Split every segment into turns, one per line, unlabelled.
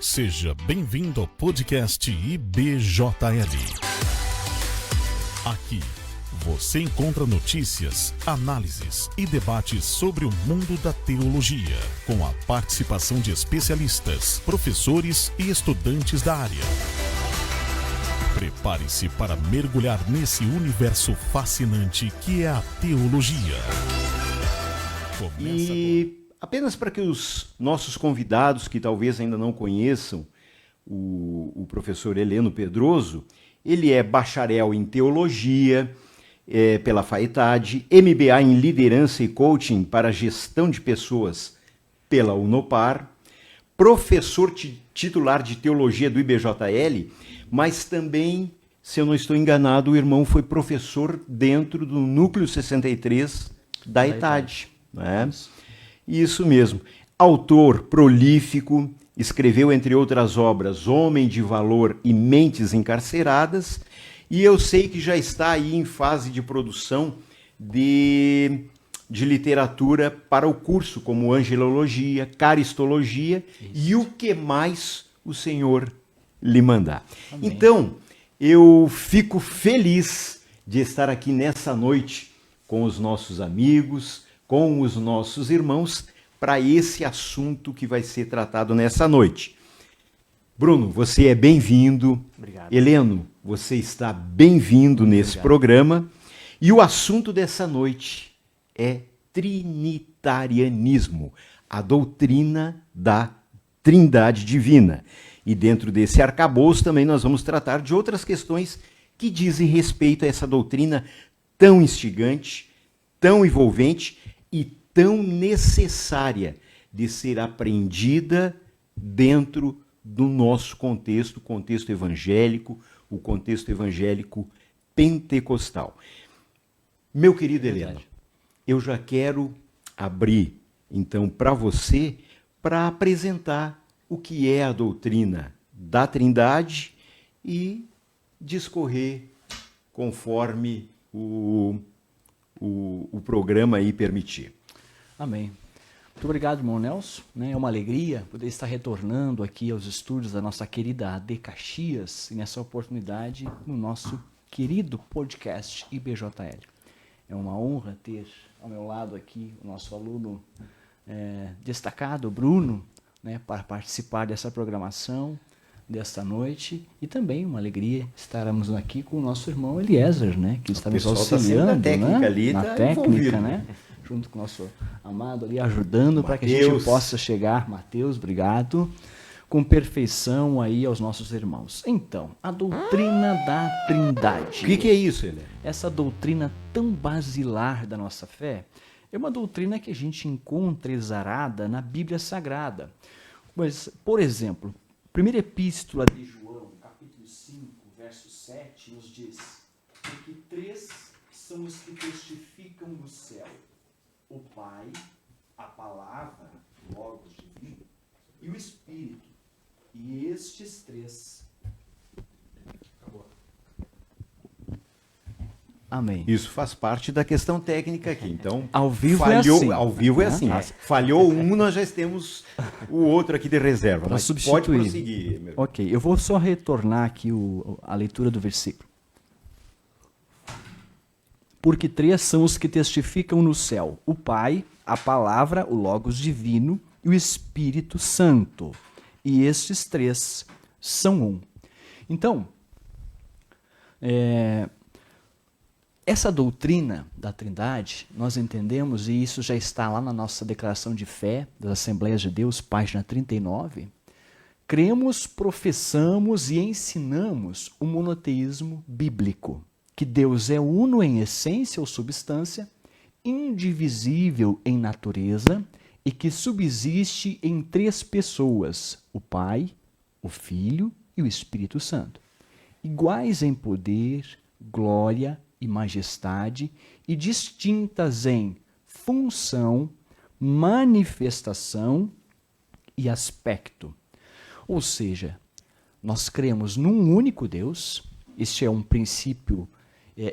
Seja bem-vindo ao podcast IBJL. Aqui você encontra notícias, análises e debates sobre o mundo da teologia, com a participação de especialistas, professores e estudantes da área. Prepare-se para mergulhar nesse universo fascinante que é a teologia.
Apenas para que os nossos convidados, que talvez ainda não conheçam o professor Heleno Pedroso, ele é bacharel em teologia pela FAETAD, MBA em liderança e coaching para gestão de pessoas pela Unopar, professor titular de teologia do IBJL, mas também, se eu não estou enganado, o irmão foi professor dentro do Núcleo 63 da ETAD. Né? Isso mesmo. Autor prolífico, escreveu, entre outras obras, Homem de Valor e Mentes Encarceradas, e eu sei que já está aí em fase de produção de literatura para o curso, como angelologia, caristologia e o que mais o Senhor lhe mandar. Amém. Então, eu fico feliz de estar aqui nessa noite com os nossos amigos, com os nossos irmãos, para esse assunto que vai ser tratado nessa noite. Bruno, você é bem-vindo.
Obrigado.
Heleno, você está bem-vindo nesse programa. E o assunto dessa noite é trinitarianismo, a doutrina da Trindade Divina. E dentro desse arcabouço também nós vamos tratar de outras questões que dizem respeito a essa doutrina tão instigante, tão envolvente e tão necessária de ser apreendida dentro do nosso contexto, o contexto evangélico pentecostal. Meu querido Heleno, eu já quero abrir, então, para você, para apresentar o que é a doutrina da Trindade e discorrer conforme o programa aí permitir.
Amém. Muito obrigado, irmão Nelson. É uma alegria poder estar retornando aqui aos estúdios da nossa querida AD Caxias e nessa oportunidade no nosso querido podcast IBJL. É uma honra ter ao meu lado aqui o nosso aluno destacado, Bruno, para participar dessa programação desta noite, e também uma alegria estarmos aqui com o nosso irmão Eliezer, que está nos auxiliando na técnica, ali, na técnica, junto com o nosso amado ali, ajudando para que a gente possa chegar, Mateus, obrigado, com perfeição aí aos nossos irmãos. Então, a doutrina da Trindade.
O que é isso, Helena?
Essa doutrina tão basilar da nossa fé é uma doutrina que a gente encontra exarada na Bíblia Sagrada. Mas, por exemplo, primeira epístola de João, capítulo 5, verso 7, nos diz: porque três são os que testificam no céu: o Pai, a Palavra, Logos Divino, e o Espírito. E estes três... Acabou. Amém.
Isso faz parte da questão técnica aqui. Então,
ao vivo
falhou,
é assim.
Ao vivo é assim. Falhou um, nós já temos o outro aqui de reserva.
Para
mas
substituir.
Pode prosseguir. Meu.
Ok, eu vou só retornar aqui a leitura do versículo. Porque três são os que testificam no céu: o Pai, a Palavra, o Logos Divino e o Espírito Santo. E estes três são um. Então, essa doutrina da Trindade, nós entendemos, e isso já está lá na nossa declaração de fé das Assembleias de Deus, página 39, cremos, professamos e ensinamos o monoteísmo bíblico, que Deus é uno em essência ou substância, indivisível em natureza e que subsiste em três pessoas: o Pai, o Filho e o Espírito Santo, iguais em poder, glória e majestade e distintas em função, manifestação e aspecto. Ou seja, nós cremos num único Deus. Este é um princípio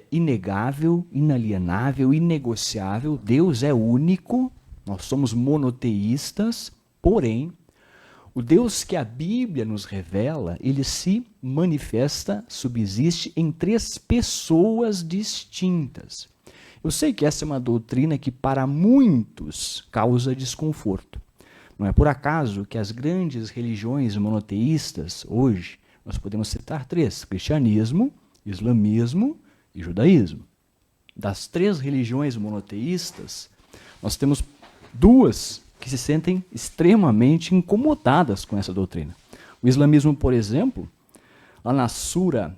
inegável, inalienável, inegociável. Deus é único, nós somos monoteístas, porém, O Deus que a Bíblia nos revela, ele se manifesta, subsiste em 3 pessoas distintas. Eu sei que essa é uma doutrina que para muitos causa desconforto. Não é por acaso que as grandes religiões monoteístas, hoje, nós podemos citar 3, cristianismo, islamismo e judaísmo. Das 3 religiões monoteístas, nós temos 2 que se sentem extremamente incomodadas com essa doutrina. O islamismo, por exemplo, lá na Sura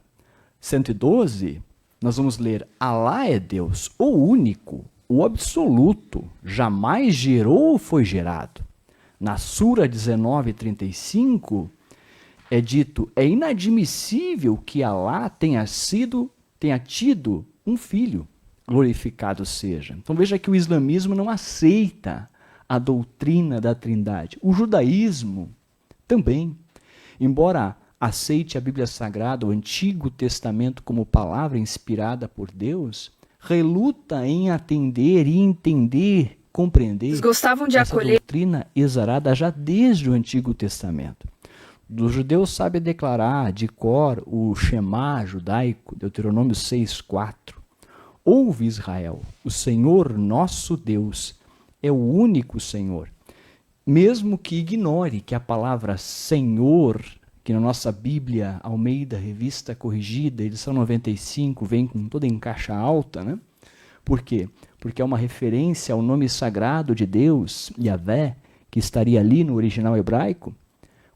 112, nós vamos ler: Alá é Deus, o único, o absoluto, jamais gerou ou foi gerado. Na Sura 19:35 é dito: é inadmissível que Alá tenha tido um filho, glorificado seja. Então veja que o islamismo não aceita a doutrina da Trindade. O judaísmo também, embora aceite a Bíblia Sagrada, o Antigo Testamento, como palavra inspirada por Deus, reluta em atender e entender, compreender
Eles gostavam de
essa doutrina exarada já desde o Antigo Testamento. Os judeus sabem declarar de cor o Shema judaico, Deuteronômio 6:4. Ouve, Israel, o Senhor nosso Deus é o único Senhor. Mesmo que ignore que a palavra Senhor, que na nossa Bíblia Almeida, Revista Corrigida, edição 95, vem com toda em caixa alta, né? Por quê? Porque é uma referência ao nome sagrado de Deus, Yahvé, que estaria ali no original hebraico.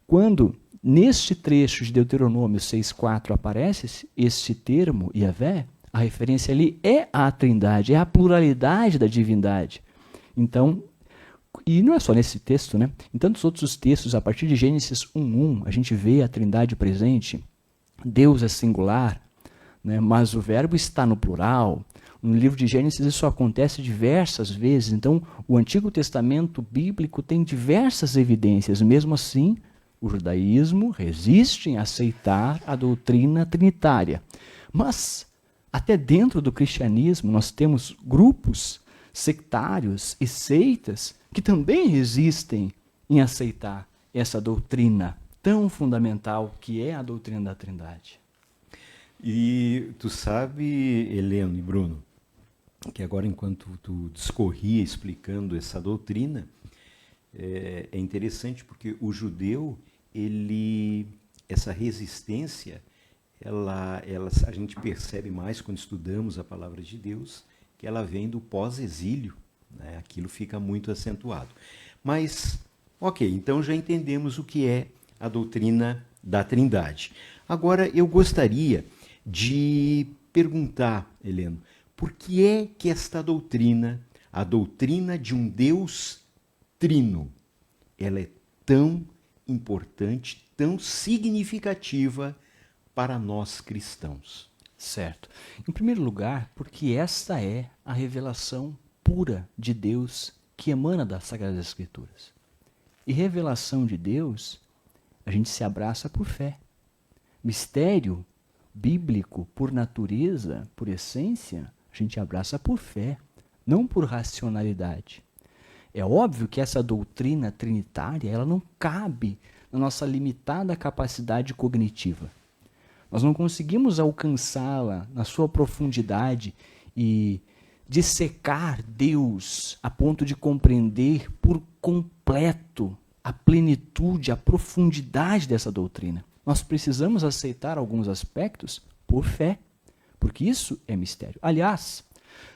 Quando neste trecho de Deuteronômio 6:4 aparece este termo, Yahvé, a referência ali é a Trindade, é a pluralidade da divindade. Então, e não é só nesse texto, né? Em tantos outros textos, a partir de Gênesis 1:1, a gente vê a Trindade presente. Deus é singular, né? Mas o verbo está no plural. No livro de Gênesis isso acontece diversas vezes. Então, o Antigo Testamento bíblico tem diversas evidências. Mesmo assim, o judaísmo resiste em aceitar a doutrina trinitária. Mas, até dentro do cristianismo, nós temos grupos sectários e seitas que também resistem em aceitar essa doutrina tão fundamental que é a doutrina da Trindade.
E tu sabe, Heleno e Bruno, que agora enquanto tu discorria explicando essa doutrina, é interessante porque o judeu, essa resistência, a gente percebe mais quando estudamos a palavra de Deus, que ela vem do pós-exílio, né? Aquilo fica muito acentuado. Mas, ok, então já entendemos o que é a doutrina da Trindade. Agora, eu gostaria de perguntar, Heleno, por que é que esta doutrina, a doutrina de um Deus trino, ela é tão importante, tão significativa para nós cristãos?
Certo. Em primeiro lugar, porque esta é a revelação pura de Deus que emana das Sagradas Escrituras. E revelação de Deus, a gente se abraça por fé. Mistério bíblico, por natureza, por essência, a gente abraça por fé, não por racionalidade. É óbvio que essa doutrina trinitária, ela não cabe na nossa limitada capacidade cognitiva. Nós não conseguimos alcançá-la na sua profundidade e dissecar Deus a ponto de compreender por completo a plenitude, a profundidade dessa doutrina. Nós precisamos aceitar alguns aspectos por fé, porque isso é mistério. Aliás,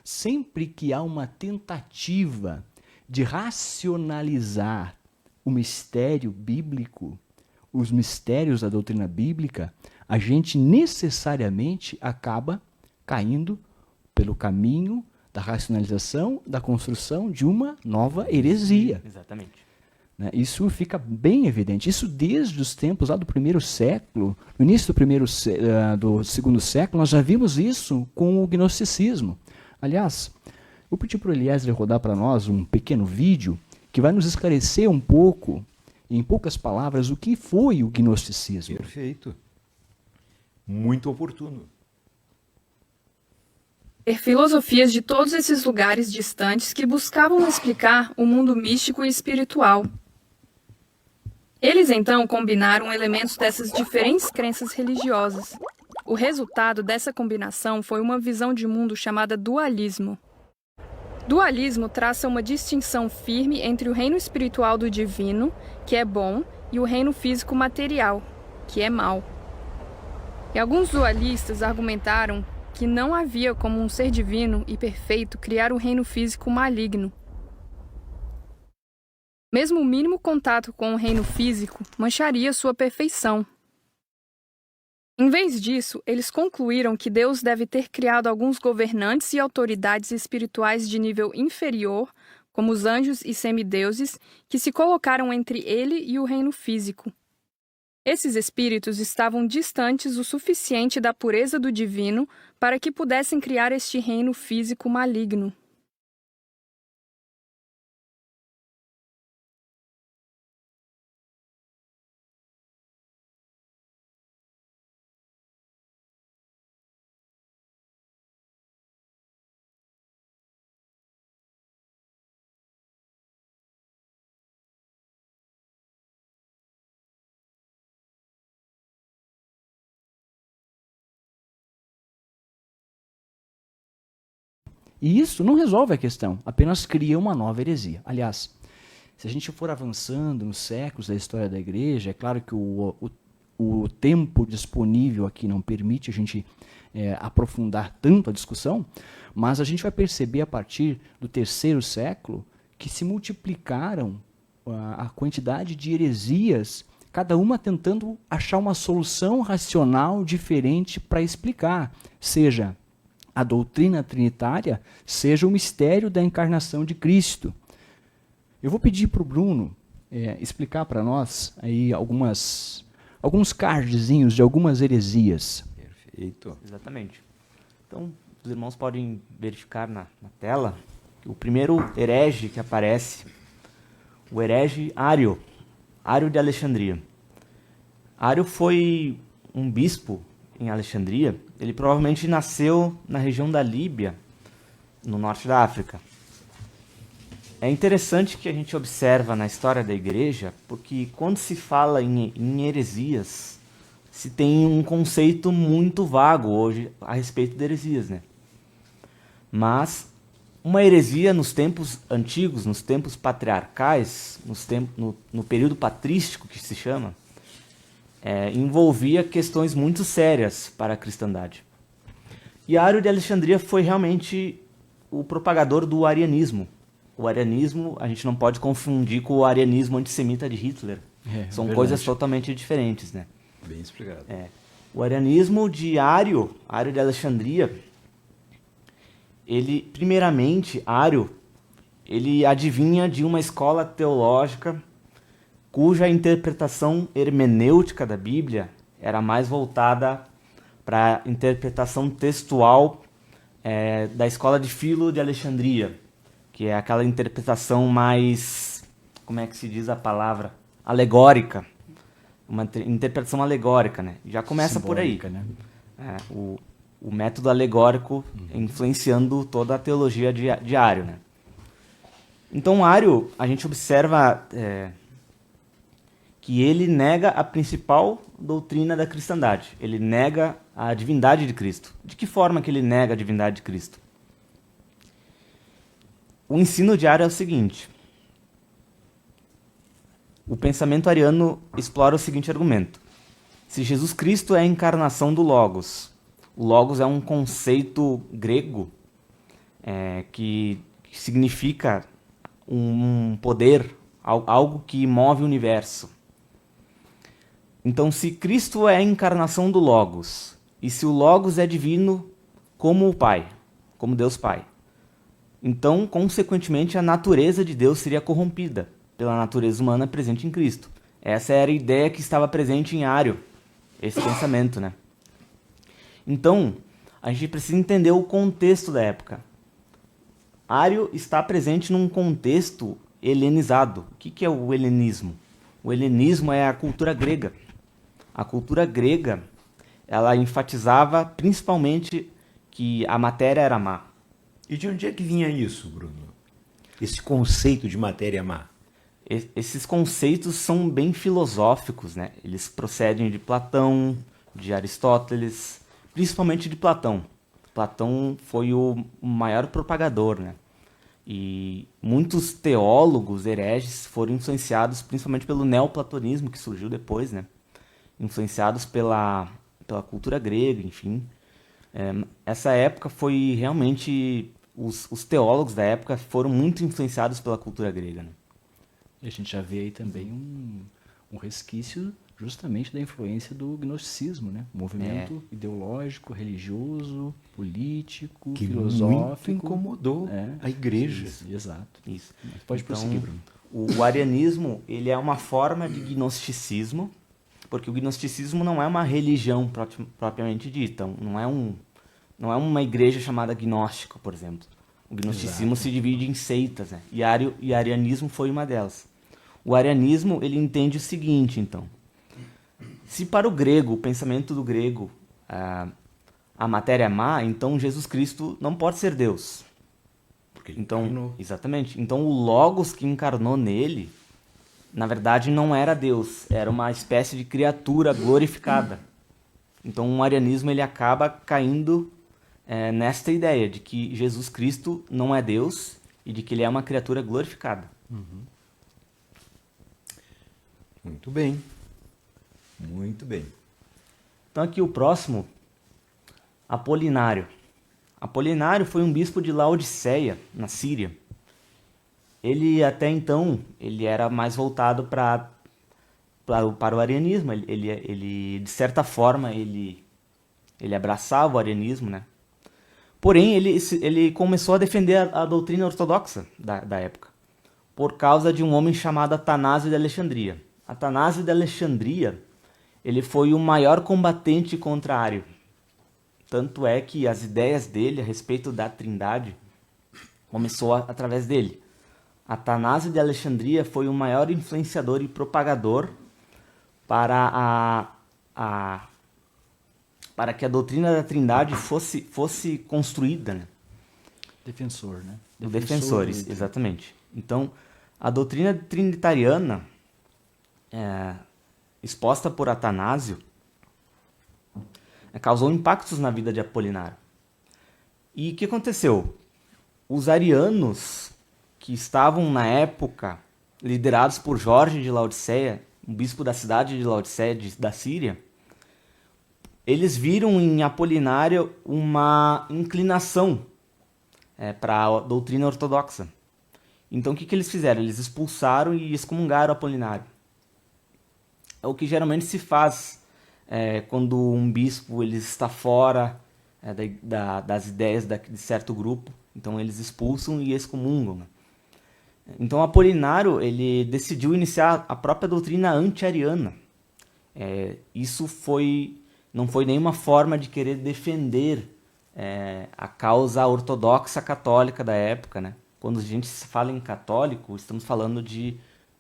sempre que há uma tentativa de racionalizar o mistério bíblico, os mistérios da doutrina bíblica, a gente necessariamente acaba caindo pelo caminho da racionalização, da construção de uma nova heresia.
Exatamente.
Isso fica bem evidente. Isso desde os tempos lá do primeiro século, no início do segundo século, nós já vimos isso com o gnosticismo. Aliás, eu pedi para o Eliezer rodar para nós um pequeno vídeo que vai nos esclarecer um pouco, em poucas palavras, o que foi o gnosticismo.
Perfeito. Muito oportuno.
Filosofias de todos esses lugares distantes que buscavam explicar o mundo místico e espiritual. Eles então combinaram elementos dessas diferentes crenças religiosas. O resultado dessa combinação foi uma visão de mundo chamada dualismo. Dualismo traça uma distinção firme entre o reino espiritual do divino, que é bom, e o reino físico material, que é mal. E alguns dualistas argumentaram que não havia como um ser divino e perfeito criar um reino físico maligno. Mesmo o mínimo contato com o reino físico mancharia sua perfeição. Em vez disso, eles concluíram que Deus deve ter criado alguns governantes e autoridades espirituais de nível inferior, como os anjos e semideuses, que se colocaram entre ele e o reino físico. Esses espíritos estavam distantes o suficiente da pureza do divino para que pudessem criar este reino físico maligno.
E isso não resolve a questão, apenas cria uma nova heresia. Aliás, se a gente for avançando nos séculos da história da igreja, é claro que o tempo disponível aqui não permite a gente aprofundar tanto a discussão, mas a gente vai perceber a partir do 3º século que se multiplicaram a quantidade de heresias, cada uma tentando achar uma solução racional diferente para explicar, seja a doutrina trinitária, seja o mistério da encarnação de Cristo. Eu vou pedir para o Bruno explicar para nós aí alguns cardzinhos de algumas heresias.
Perfeito. Exatamente. Então, os irmãos podem verificar na tela o primeiro herege que aparece, o herege Ário de Alexandria. Ário foi um bispo em Alexandria. Ele provavelmente nasceu na região da Líbia, no norte da África. É interessante que a gente observa na história da igreja, porque quando se fala em heresias, se tem um conceito muito vago hoje a respeito de heresias, né? Mas uma heresia nos tempos antigos, nos tempos patriarcais, no período patrístico que se chama, envolvia questões muito sérias para a cristandade. E Ário de Alexandria foi realmente o propagador do arianismo. O arianismo a gente não pode confundir com o arianismo antissemita de Hitler. São verdade. Coisas totalmente diferentes, né?
Bem explicado.
O arianismo de Ário de Alexandria, Ário, ele adivinha de uma escola teológica cuja interpretação hermenêutica da Bíblia era mais voltada para a interpretação textual da escola de Filo de Alexandria, que é aquela interpretação mais, como é que se diz a palavra? Alegórica. Uma interpretação alegórica, né? Já começa simbólica, por aí. Né? O método alegórico influenciando toda a teologia de Ário, né? Então, Ário, a gente observa que ele nega a principal doutrina da cristandade. Ele nega a divindade de Cristo. De que forma que ele nega a divindade de Cristo? O ensino de Ário é o seguinte. O pensamento ariano explora o seguinte argumento. Se Jesus Cristo é a encarnação do Logos, o Logos é um conceito grego que significa um poder, algo que move o universo. Então, se Cristo é a encarnação do Logos, e se o Logos é divino como o Pai, como Deus Pai, então, consequentemente, a natureza de Deus seria corrompida pela natureza humana presente em Cristo. Essa era a ideia que estava presente em Ário, esse pensamento, né? Então, a gente precisa entender o contexto da época. Ário está presente num contexto helenizado. O que é o helenismo? O helenismo é a cultura grega. A cultura grega, ela enfatizava principalmente que a matéria era má.
E de onde é que vinha isso, Bruno? Esse conceito de matéria má?
Esses conceitos são bem filosóficos, né? Eles procedem de Platão, de Aristóteles, principalmente de Platão. Platão foi o maior propagador, né? E muitos teólogos hereges foram influenciados principalmente pelo neoplatonismo, que surgiu depois, né? Influenciados pela cultura grega, enfim. Essa época foi realmente... Os teólogos da época foram muito influenciados pela cultura grega, né?
E a gente já vê aí também um resquício justamente da influência do gnosticismo, né? Movimento ideológico, religioso, político,
Que
filosófico.
muito incomodou a igreja.
Exato.
Isso.
Pode prosseguir, Bruno.
O arianismo, ele é uma forma de gnosticismo, porque o gnosticismo não é uma religião propriamente dita, não é uma igreja chamada gnóstica, por exemplo. O gnosticismo se divide em seitas, né? E arianismo foi uma delas. O arianismo, ele entende o seguinte, então. Se para o grego, o pensamento do grego, a matéria é má, então Jesus Cristo não pode ser Deus.
Porque ele
Então,
encarnou.
exatamente. Então o Logos que encarnou nele, na verdade não era Deus, era uma espécie de criatura glorificada. Então o arianismo ele acaba caindo nesta ideia de que Jesus Cristo não é Deus e de que ele é uma criatura glorificada.
Muito bem. Muito bem.
Então aqui o próximo, Apolinário. Apolinário foi um bispo de Laodiceia, na Síria. Ele até então ele era mais voltado para o arianismo. Ele de certa forma ele abraçava o arianismo, né? Porém ele começou a defender a doutrina ortodoxa da época, por causa de um homem chamado Atanásio de Alexandria. Atanásio de Alexandria, ele foi o maior combatente contra Ário. Tanto é que as ideias dele a respeito da Trindade começou através dele. Atanásio de Alexandria foi o maior influenciador e propagador para que a doutrina da Trindade fosse construída, né?
Defensor, né?
Defensores, exatamente. Então, a doutrina trinitariana, exposta por Atanásio, causou impactos na vida de Apolinário. E o que aconteceu? Os arianos, que estavam na época liderados por Jorge de Laodiceia, um bispo da cidade de Laodiceia, da Síria, eles viram em Apolinário uma inclinação para a doutrina ortodoxa. Então o que eles fizeram? Eles expulsaram e excomungaram Apolinário. É o que geralmente se faz quando um bispo ele está fora das ideias de certo grupo. Então eles expulsam e excomungam, né? Então Apolinário ele decidiu iniciar a própria doutrina anti-ariana. Isso não foi nenhuma forma de querer defender a causa ortodoxa católica da época, né? Quando a gente fala em católico, estamos falando de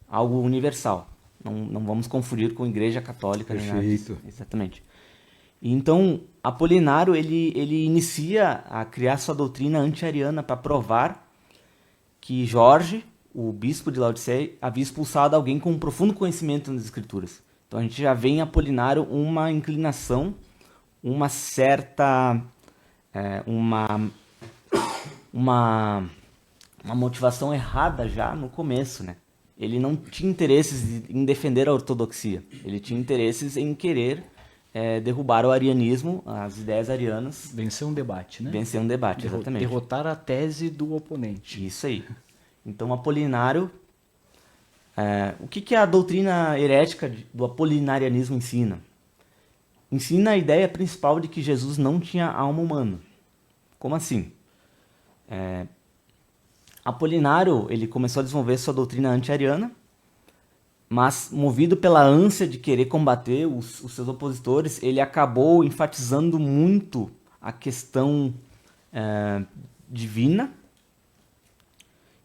algo universal. Não vamos confundir com Igreja Católica.
Perfeito.
Exatamente. E então, Apolinário ele inicia a criar sua doutrina anti-ariana para provar que Jorge, o bispo de Laodiceia, havia expulsado alguém com um profundo conhecimento nas Escrituras. Então a gente já vê em Apolinário uma inclinação, uma certa... uma motivação errada já no começo, né? Ele não tinha interesses em defender a ortodoxia. Ele tinha interesses em querer derrubar o arianismo, as ideias arianas.
Vencer um debate, né?
Vencer um debate, exatamente.
Derrotar a tese do oponente.
Isso aí. Então, Apolinário... o que a doutrina herética do apolinarianismo ensina? Ensina a ideia principal de que Jesus não tinha alma humana. Como assim? Apolinário ele começou a desenvolver sua doutrina anti-ariana, mas movido pela ânsia de querer combater os seus opositores, ele acabou enfatizando muito a questão divina.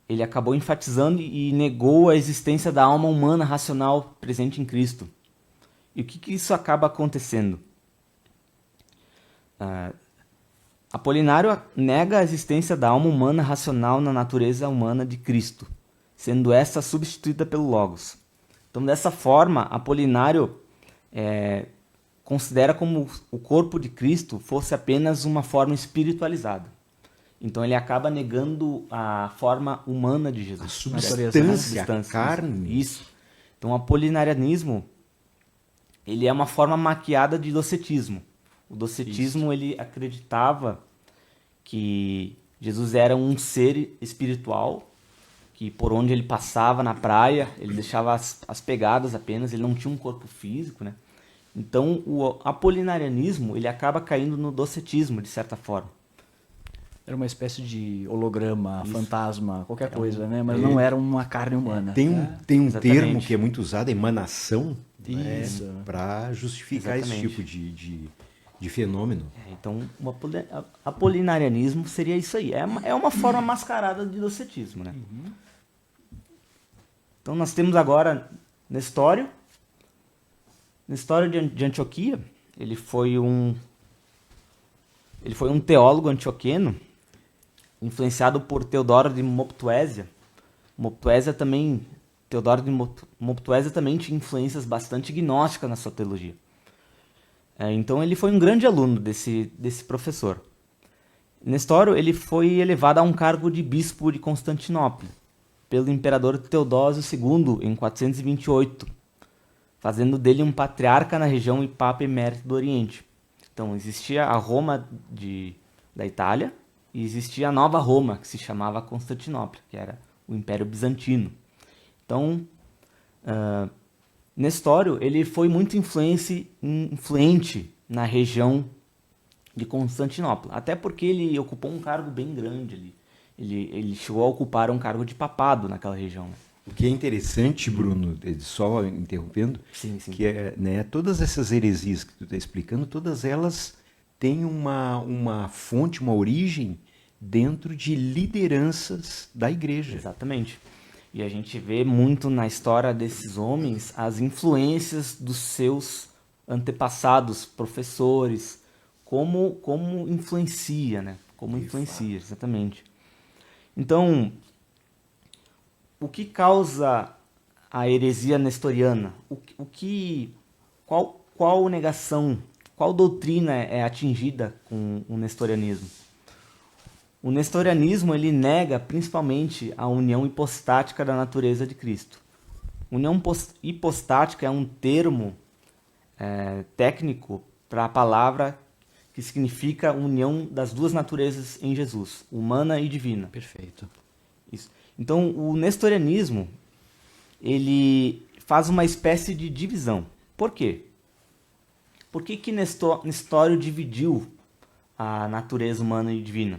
Ele acabou enfatizando e negou a existência da alma humana racional presente em Cristo. E o que isso acaba acontecendo? Apolinário nega a existência da alma humana racional na natureza humana de Cristo. sendo essa substituída pelo Logos. Então, dessa forma, Apolinário considera como o corpo de Cristo fosse apenas uma forma espiritualizada. Então, ele acaba negando a forma humana de Jesus.
A substância, a carne.
Isso. Então, o apolinarianismo, ele é uma forma maquiada de docetismo. O docetismo, ele acreditava que Jesus era um ser espiritual, que por onde ele passava na praia, ele deixava as pegadas apenas, ele não tinha um corpo físico, né? Então, o apolinarianismo, ele acaba caindo no docetismo, de certa forma.
Era uma espécie de holograma, fantasma, qualquer coisa, né? Mas não era uma carne humana.
Tem um termo que é muito usado, emanação,
Isso.
para justificar esse tipo de fenômeno.
Então, o apolinarianismo seria isso aí. É uma forma mascarada de docetismo, né? Então, nós temos agora Nestório. Nestório de Antioquia, ele foi um teólogo antioqueno, influenciado por Teodoro de Moptuésia. Teodoro de Moptuésia também tinha influências bastante gnósticas na sua teologia. Então ele foi um grande aluno desse professor. Nestório, ele foi elevado a um cargo de bispo de Constantinopla pelo imperador Teodósio II em 428, fazendo dele um patriarca na região e papa emérito do Oriente. Então, existia a Roma da Itália e existia a Nova Roma, que se chamava Constantinopla, que era o Império Bizantino. Então, Nestório, ele foi muito influente na região de Constantinopla, até porque ele ocupou um cargo bem grande ali. Ele chegou a ocupar um cargo de papado naquela região.
O que é interessante, Bruno, só interrompendo,
Sim.
que todas essas heresias que tu está explicando, todas elas têm uma fonte, uma origem dentro de lideranças da igreja.
Exatamente. E a gente vê muito na história desses homens as influências dos seus antepassados, professores, como influencia, né? Como influencia, exatamente. Então, o que causa a heresia nestoriana? Qual negação, qual doutrina é atingida com o nestorianismo? O nestorianismo, ele nega principalmente a união hipostática da natureza de Cristo. União hipostática é um termo técnico para a palavra que significa união das duas naturezas em Jesus, humana e divina.
Perfeito.
Isso. Então, o nestorianismo, ele faz uma espécie de divisão. Por quê? Por que Nestório dividiu a natureza humana e divina?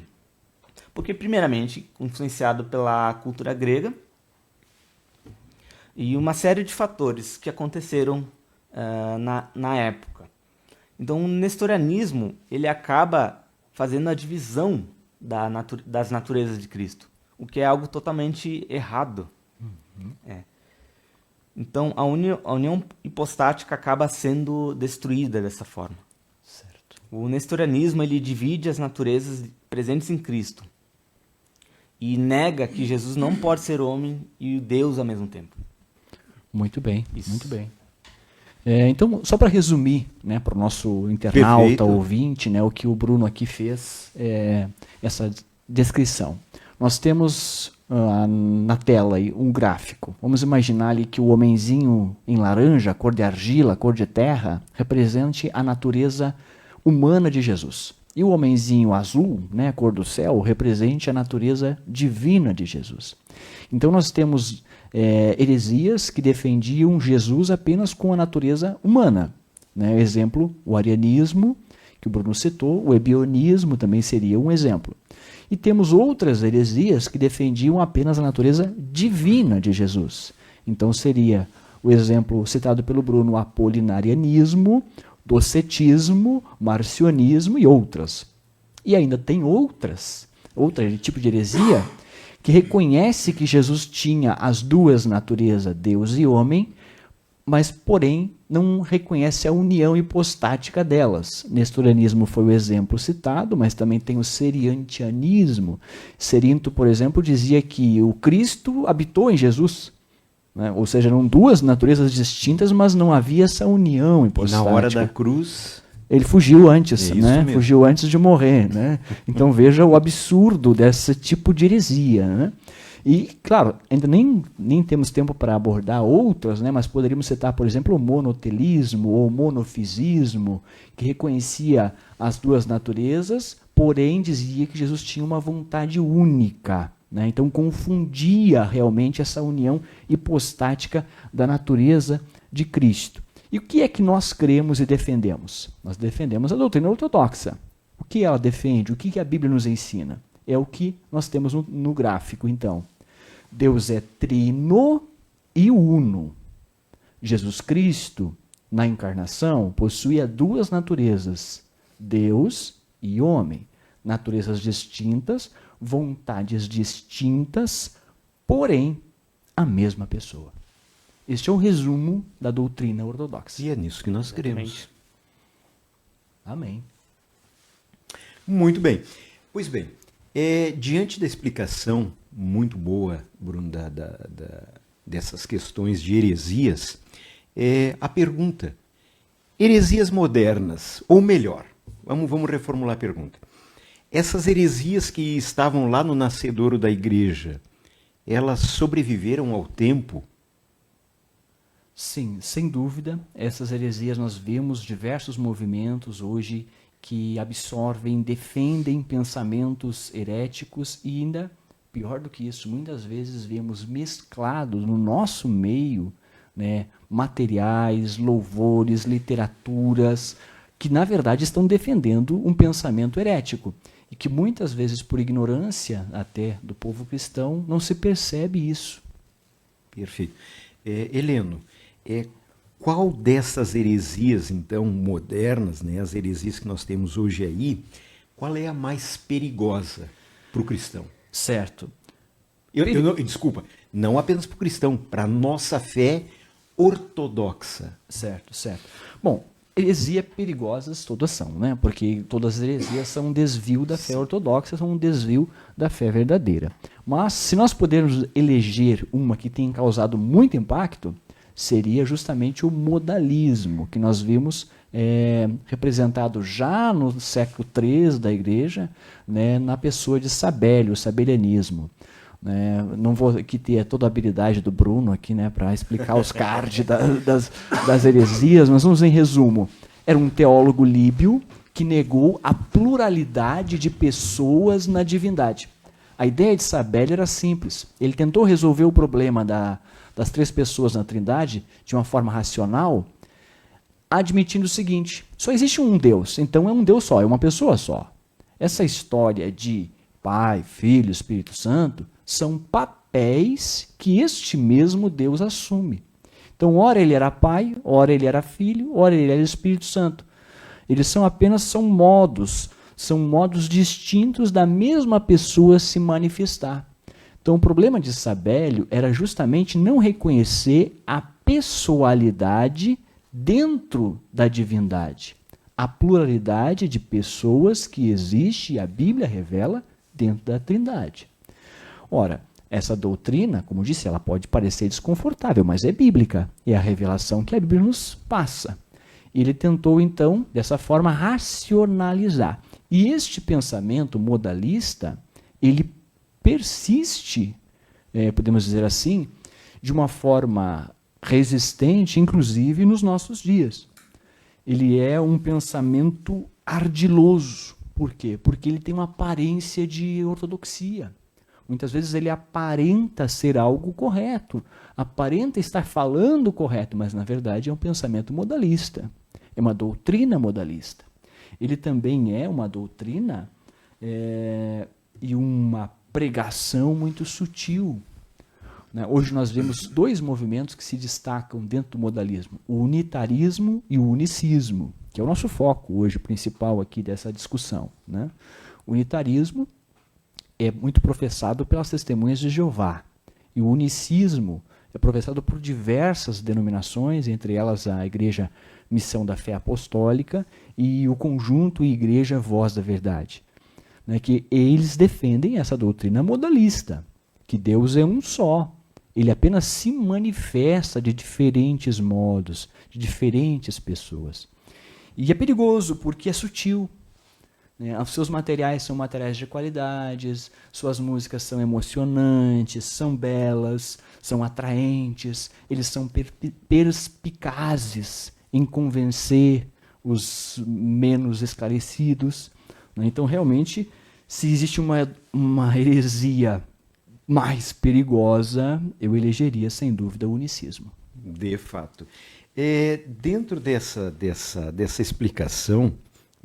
Porque, primeiramente, influenciado pela cultura grega e uma série de fatores que aconteceram na época. Então, o nestorianismo, ele acaba fazendo a divisão das naturezas de Cristo, o que é algo totalmente errado. Então, a união hipostática acaba sendo destruída dessa forma.
Certo.
O nestorianismo, ele divide as naturezas presentes em Cristo e nega que Jesus não pode ser homem e Deus ao mesmo tempo.
Muito bem,
Isso.
muito bem. Então, só para resumir, né, para o nosso internauta,
Perfeito.
ouvinte, né, o que o Bruno aqui fez, essa descrição. Nós temos na tela aí um gráfico. Vamos imaginar ali que o homenzinho em laranja, cor de argila, cor de terra, represente a natureza humana de Jesus. E o homenzinho azul, né, cor do céu, represente a natureza divina de Jesus. Então nós temos heresias que defendiam Jesus apenas com a natureza humana. Né? Exemplo, o arianismo, que o Bruno citou, o ebionismo também seria um exemplo. E temos outras heresias que defendiam apenas a natureza divina de Jesus. Então seria o exemplo citado pelo Bruno, o apolinarianismo, docetismo, marcionismo e outras. E ainda tem outro tipo de heresia que reconhece que Jesus tinha as duas naturezas, Deus e homem, mas, porém, não reconhece a união hipostática delas. Nestorianismo foi o exemplo citado, mas também tem o seriantianismo. Serinto, por exemplo, dizia que o Cristo habitou em Jesus, né? Ou seja, eram duas naturezas distintas, mas não havia essa união hipostática.
Na hora da cruz...
Ele fugiu antes, né?
mesmo.
Fugiu antes de morrer, né? Então veja o absurdo desse tipo de heresia, né? E, claro, ainda nem temos tempo para abordar outras, né? Mas poderíamos citar, por exemplo, o monotelismo ou monofisismo, que reconhecia as duas naturezas, porém dizia que Jesus tinha uma vontade única, né? Então confundia realmente essa união hipostática da natureza de Cristo. E o que é que nós cremos e defendemos? Nós defendemos a doutrina ortodoxa. O que ela defende? O que a Bíblia nos ensina? É o que nós temos no gráfico, então. Deus é trino e uno. Jesus Cristo, na encarnação, possuía duas naturezas, Deus e homem. Naturezas distintas, vontades distintas, porém, a mesma pessoa. Este é o resumo da doutrina ortodoxa.
E é nisso que nós cremos.
Amém.
Muito bem. Pois bem, diante da explicação muito boa, Bruno, dessas questões de heresias, a pergunta, heresias modernas, ou melhor, vamos reformular a pergunta. Essas heresias que estavam lá no nascedouro da igreja, elas sobreviveram ao tempo?
Sim, sem dúvida. Essas heresias nós vemos diversos movimentos hoje que absorvem, defendem pensamentos heréticos e ainda, pior do que isso, muitas vezes vemos mesclados no nosso meio, né, materiais, louvores, literaturas, que na verdade estão defendendo um pensamento herético e que muitas vezes por ignorância até do povo cristão não se percebe isso.
Perfeito. Heleno, qual dessas heresias, então, modernas, né, as heresias que nós temos hoje aí, qual é a mais perigosa para o cristão?
Certo.
Desculpa, não apenas para o cristão, para a nossa fé ortodoxa.
Certo, certo. Bom, heresias perigosas todas são, né? Porque todas as heresias são um desvio da fé ortodoxa, são um desvio da fé verdadeira. Mas se nós pudermos eleger uma que tem causado muito impacto, seria justamente o modalismo, que nós vimos representado já no século III da igreja, né, na pessoa de Sabélio, o sabelianismo. Não vou aqui ter toda a habilidade do Bruno aqui, né, para explicar os cards das heresias, mas vamos em resumo. Era um teólogo líbio que negou a pluralidade de pessoas na divindade. A ideia de Sabélio era simples. Ele tentou resolver o problema das três pessoas na Trindade de uma forma racional, admitindo o seguinte: só existe um Deus, então é um Deus só, é uma pessoa só. Essa história de Pai, Filho, Espírito Santo são papéis que este mesmo Deus assume. Então, ora ele era Pai, ora ele era Filho, ora ele era Espírito Santo. Eles são modos distintos da mesma pessoa se manifestar. Então, o problema de Sabélio era justamente não reconhecer a pessoalidade dentro da divindade. A pluralidade de pessoas que existe e a Bíblia revela dentro da Trindade. Ora, essa doutrina, como disse, ela pode parecer desconfortável, mas é bíblica. É a revelação que a Bíblia nos passa. Ele tentou, então, dessa forma, racionalizar. E este pensamento modalista, ele persiste, podemos dizer assim, de uma forma resistente, inclusive nos nossos dias. Ele é um pensamento ardiloso. Por quê? Porque ele tem uma aparência de ortodoxia. Muitas vezes ele aparenta ser algo correto, aparenta estar falando correto, mas na verdade é um pensamento modalista, é uma doutrina modalista. Ele também é uma doutrina e uma pregação muito sutil. Hoje nós vemos dois movimentos que se destacam dentro do modalismo, o unitarismo e o unicismo, que é o nosso foco hoje principal aqui dessa discussão. O unitarismo é muito professado pelas testemunhas de Jeová, e o unicismo é professado por diversas denominações, entre elas a Igreja Missão da Fé Apostólica e o Conjunto Igreja Voz da Verdade, né, que eles defendem essa doutrina modalista, que Deus é um só. Ele apenas se manifesta de diferentes modos, de diferentes pessoas. E é perigoso porque é sutil. Os seus materiais são materiais de qualidades, suas músicas são emocionantes, são belas, são atraentes, eles são perspicazes em convencer os menos esclarecidos. Então, realmente, se existe uma heresia mais perigosa, eu elegeria, sem dúvida, o unicismo.
De fato. Dentro dessa explicação,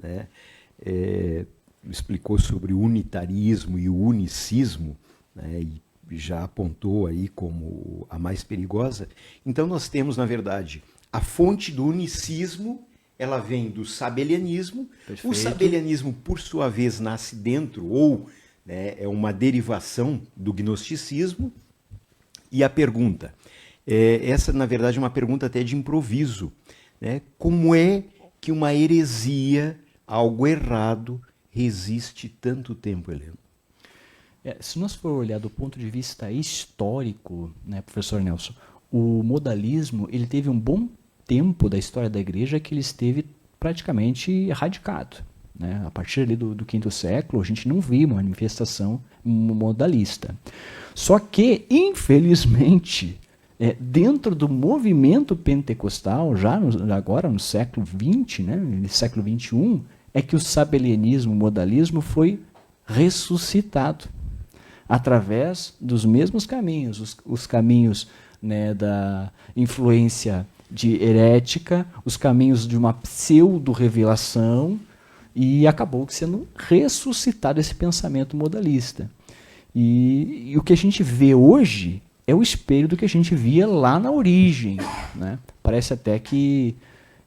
né, explicou sobre o unitarismo e o unicismo, né, e já apontou aí como a mais perigosa. Então nós temos, na verdade, a fonte do unicismo, ela vem do sabelianismo.
Perfeito.
O sabelianismo, por sua vez, nasce dentro, ou, né, é uma derivação do gnosticismo. E a pergunta, essa na verdade é uma pergunta até de improviso, né? Como é que uma heresia, algo errado, resiste tanto tempo, Heleno?
Se nós for olhar do ponto de vista histórico, né, professor Nelson, o modalismo ele teve um bom tempo da história da igreja que ele esteve praticamente erradicado. Né? A partir ali do quinto século, a gente não viu uma manifestação modalista. Só que, infelizmente, dentro do movimento pentecostal, agora no século XX, né, no século XXI, é que o sabelianismo, o modalismo foi ressuscitado através dos mesmos caminhos, os caminhos, né, da influência herética, os caminhos de uma pseudo-revelação, e acabou sendo ressuscitado esse pensamento modalista. E o que a gente vê hoje é o espelho do que a gente via lá na origem. Né? Parece até que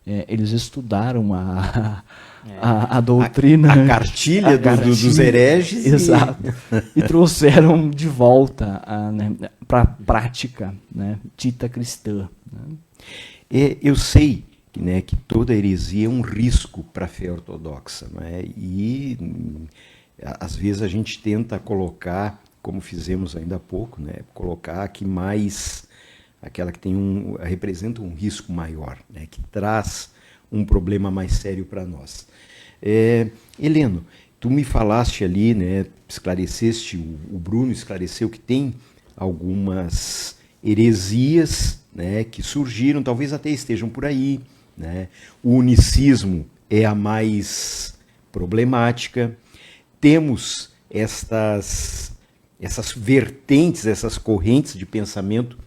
eles estudaram a doutrina...
A cartilha dos hereges.
Exato. E trouxeram de volta para a prática, né, dita cristã. Né?
Eu sei, né, que toda heresia é um risco para a fé ortodoxa. Né? E, às vezes, a gente tenta colocar, como fizemos ainda há pouco, né, colocar aqui mais aquela que representa um risco maior, né, que traz um problema mais sério para nós. Heleno, tu me falaste ali, né, esclareceste, o Bruno esclareceu que tem algumas heresias, né, que surgiram, talvez até estejam por aí. Né? O unicismo é a mais problemática. Temos essas vertentes, essas correntes de pensamento,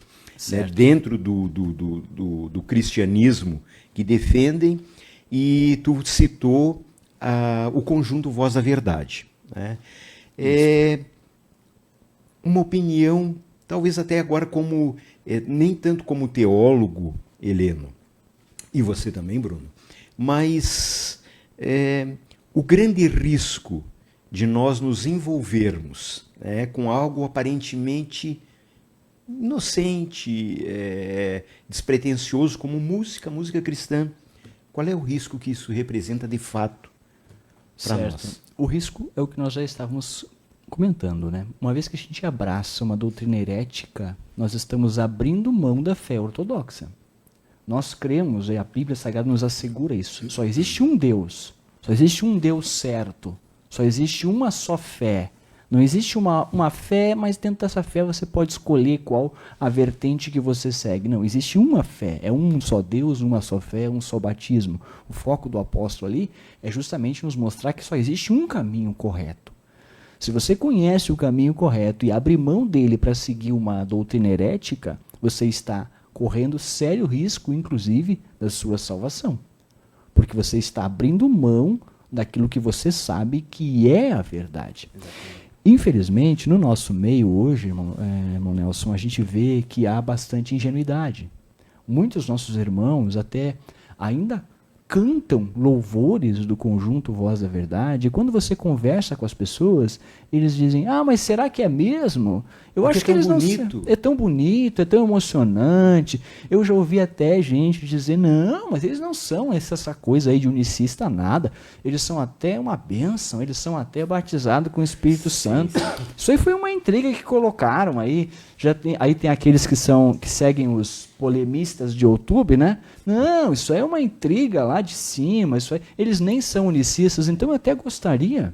né, dentro do cristianismo que defendem, e tu citou o conjunto Voz da Verdade. Né? Uma opinião, talvez até agora nem tanto como teólogo, Heleno, e você também, Bruno, mas o grande risco de nós nos envolvermos, né, com algo aparentemente inocente, despretensioso, como música cristã, qual é o risco que isso representa de fato para nós?
O risco é o que nós já estávamos comentando, né? Uma vez que a gente abraça uma doutrina herética, nós estamos abrindo mão da fé ortodoxa. Nós cremos, e a Bíblia Sagrada nos assegura isso. Só existe um Deus. Só existe um Deus certo. Só existe uma só fé. Não existe uma fé, mas dentro dessa fé você pode escolher qual a vertente que você segue. Não, existe uma fé. É um só Deus, uma só fé, um só batismo. O foco do apóstolo ali é justamente nos mostrar que só existe um caminho correto. Se você conhece o caminho correto e abre mão dele para seguir uma doutrina herética, você está correndo sério risco, inclusive, da sua salvação. Porque você está abrindo mão daquilo que você sabe que é a verdade. Exatamente. Infelizmente, no nosso meio hoje, irmão Nelson, a gente vê que há bastante ingenuidade. Muitos nossos irmãos até ainda cantam louvores do conjunto Voz da Verdade, e quando você conversa com as pessoas, eles dizem, mas será que é mesmo? Eu acho que eles não são. É tão bonito, é tão emocionante. Eu já ouvi até gente dizer, não, mas eles não são essa coisa aí de unicista nada. Eles são até uma bênção, eles são até batizados com o Espírito Santo. Isso aí foi uma intriga que colocaram aí. Aí tem aqueles que seguem os polemistas de YouTube, né? Não, isso aí é uma intriga lá de cima, eles nem são unicistas, então eu até gostaria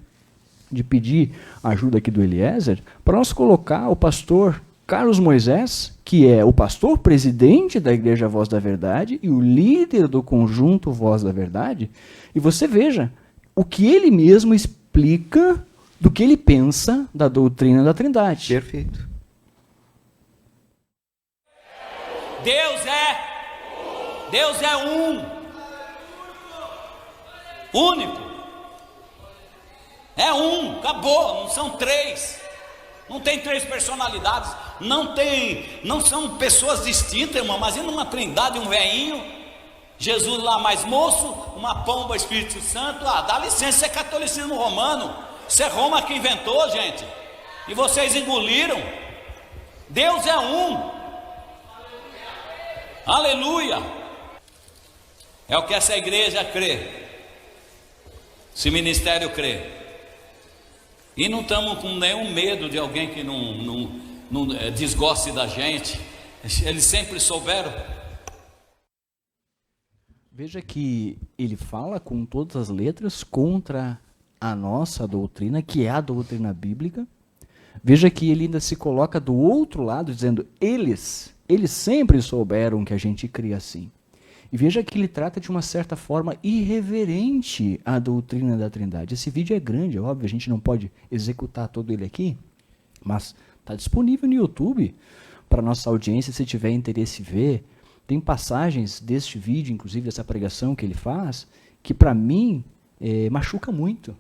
de pedir a ajuda aqui do Eliezer para nós colocar o pastor Carlos Moisés, que é o pastor presidente da Igreja Voz da Verdade e o líder do conjunto Voz da Verdade, e você veja o que ele mesmo explica do que ele pensa da doutrina da Trindade.
Perfeito.
Deus é um, único, é um, acabou, não são três, não tem três personalidades, não são pessoas distintas, irmão. Imagina uma trindade, um velhinho, Jesus lá mais moço, uma pomba, Espírito Santo. Dá licença, isso é catolicismo romano, isso é Roma que inventou, gente, e vocês engoliram. Deus é um. Aleluia! É o que essa igreja crê, esse ministério crê, e não estamos com nenhum medo de alguém que não desgoste da gente. Eles sempre souberam.
Veja que ele fala com todas as letras contra a nossa doutrina, que é a doutrina bíblica. Veja que ele ainda se coloca do outro lado, dizendo, eles sempre souberam que a gente cria assim. E veja que ele trata de uma certa forma irreverente a doutrina da Trindade. Esse vídeo é grande, é óbvio, a gente não pode executar todo ele aqui, mas está disponível no YouTube para nossa audiência, se tiver interesse em ver. Tem passagens deste vídeo, inclusive dessa pregação que ele faz, que para mim machuca muito,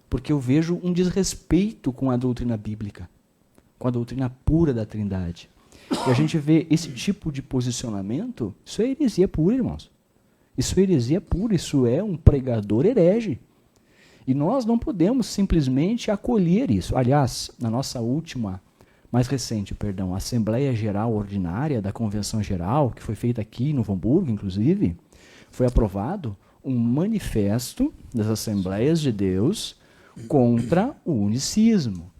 porque eu vejo um desrespeito com a doutrina bíblica, com a doutrina pura da Trindade. E a gente vê esse tipo de posicionamento, isso é heresia pura, irmãos. Isso é heresia pura, isso é um pregador herege. E nós não podemos simplesmente acolher isso. Aliás, na nossa mais recente, Assembleia Geral Ordinária da Convenção Geral, que foi feita aqui no Novo Hamburgo, inclusive, foi aprovado um manifesto das Assembleias de Deus contra o unicismo.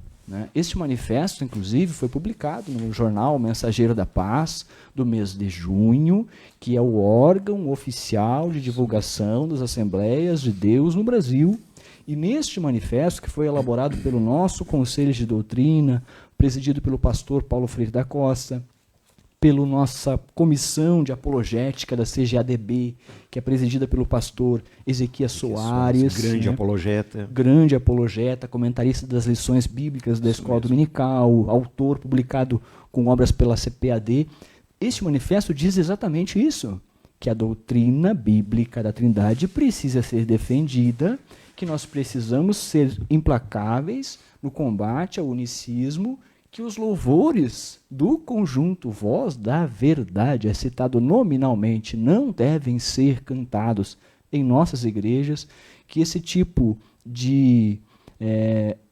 Este manifesto, inclusive, foi publicado no jornal Mensageiro da Paz, do mês de junho, que é o órgão oficial de divulgação das Assembleias de Deus no Brasil. E neste manifesto, que foi elaborado pelo nosso Conselho de Doutrina, presidido pelo pastor Paulo Freire da Costa, pela nossa comissão de apologética da CGADB, que é presidida pelo pastor Ezequias Soares. Grande apologeta, comentarista das lições bíblicas da Escola Dominical, autor publicado com obras pela CPAD. Este manifesto diz exatamente isso, que a doutrina bíblica da Trindade precisa ser defendida, que nós precisamos ser implacáveis no combate ao unicismo, que os louvores do conjunto Voz da Verdade, é citado nominalmente, não devem ser cantados em nossas igrejas, que esse tipo de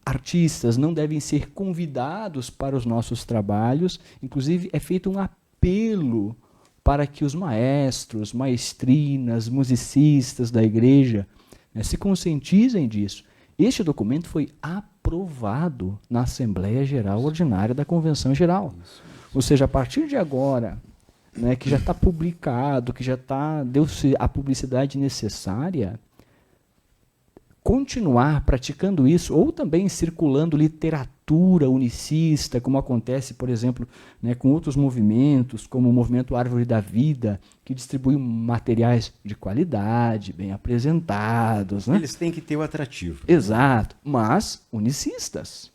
artistas não devem ser convidados para os nossos trabalhos. Inclusive, é feito um apelo para que os maestros, maestrinas, musicistas da igreja se conscientizem disso. Este documento foi aprovado na Assembleia Geral Ordinária da Convenção Geral. Ou seja, a partir de agora, que já está publicado, que já deu-se a publicidade necessária, continuar praticando isso, ou também circulando literatura unicista, como acontece, por exemplo, com outros movimentos, como o movimento Árvore da Vida, que distribui materiais de qualidade, bem apresentados.
Eles têm que ter o atrativo.
Exato, mas unicistas.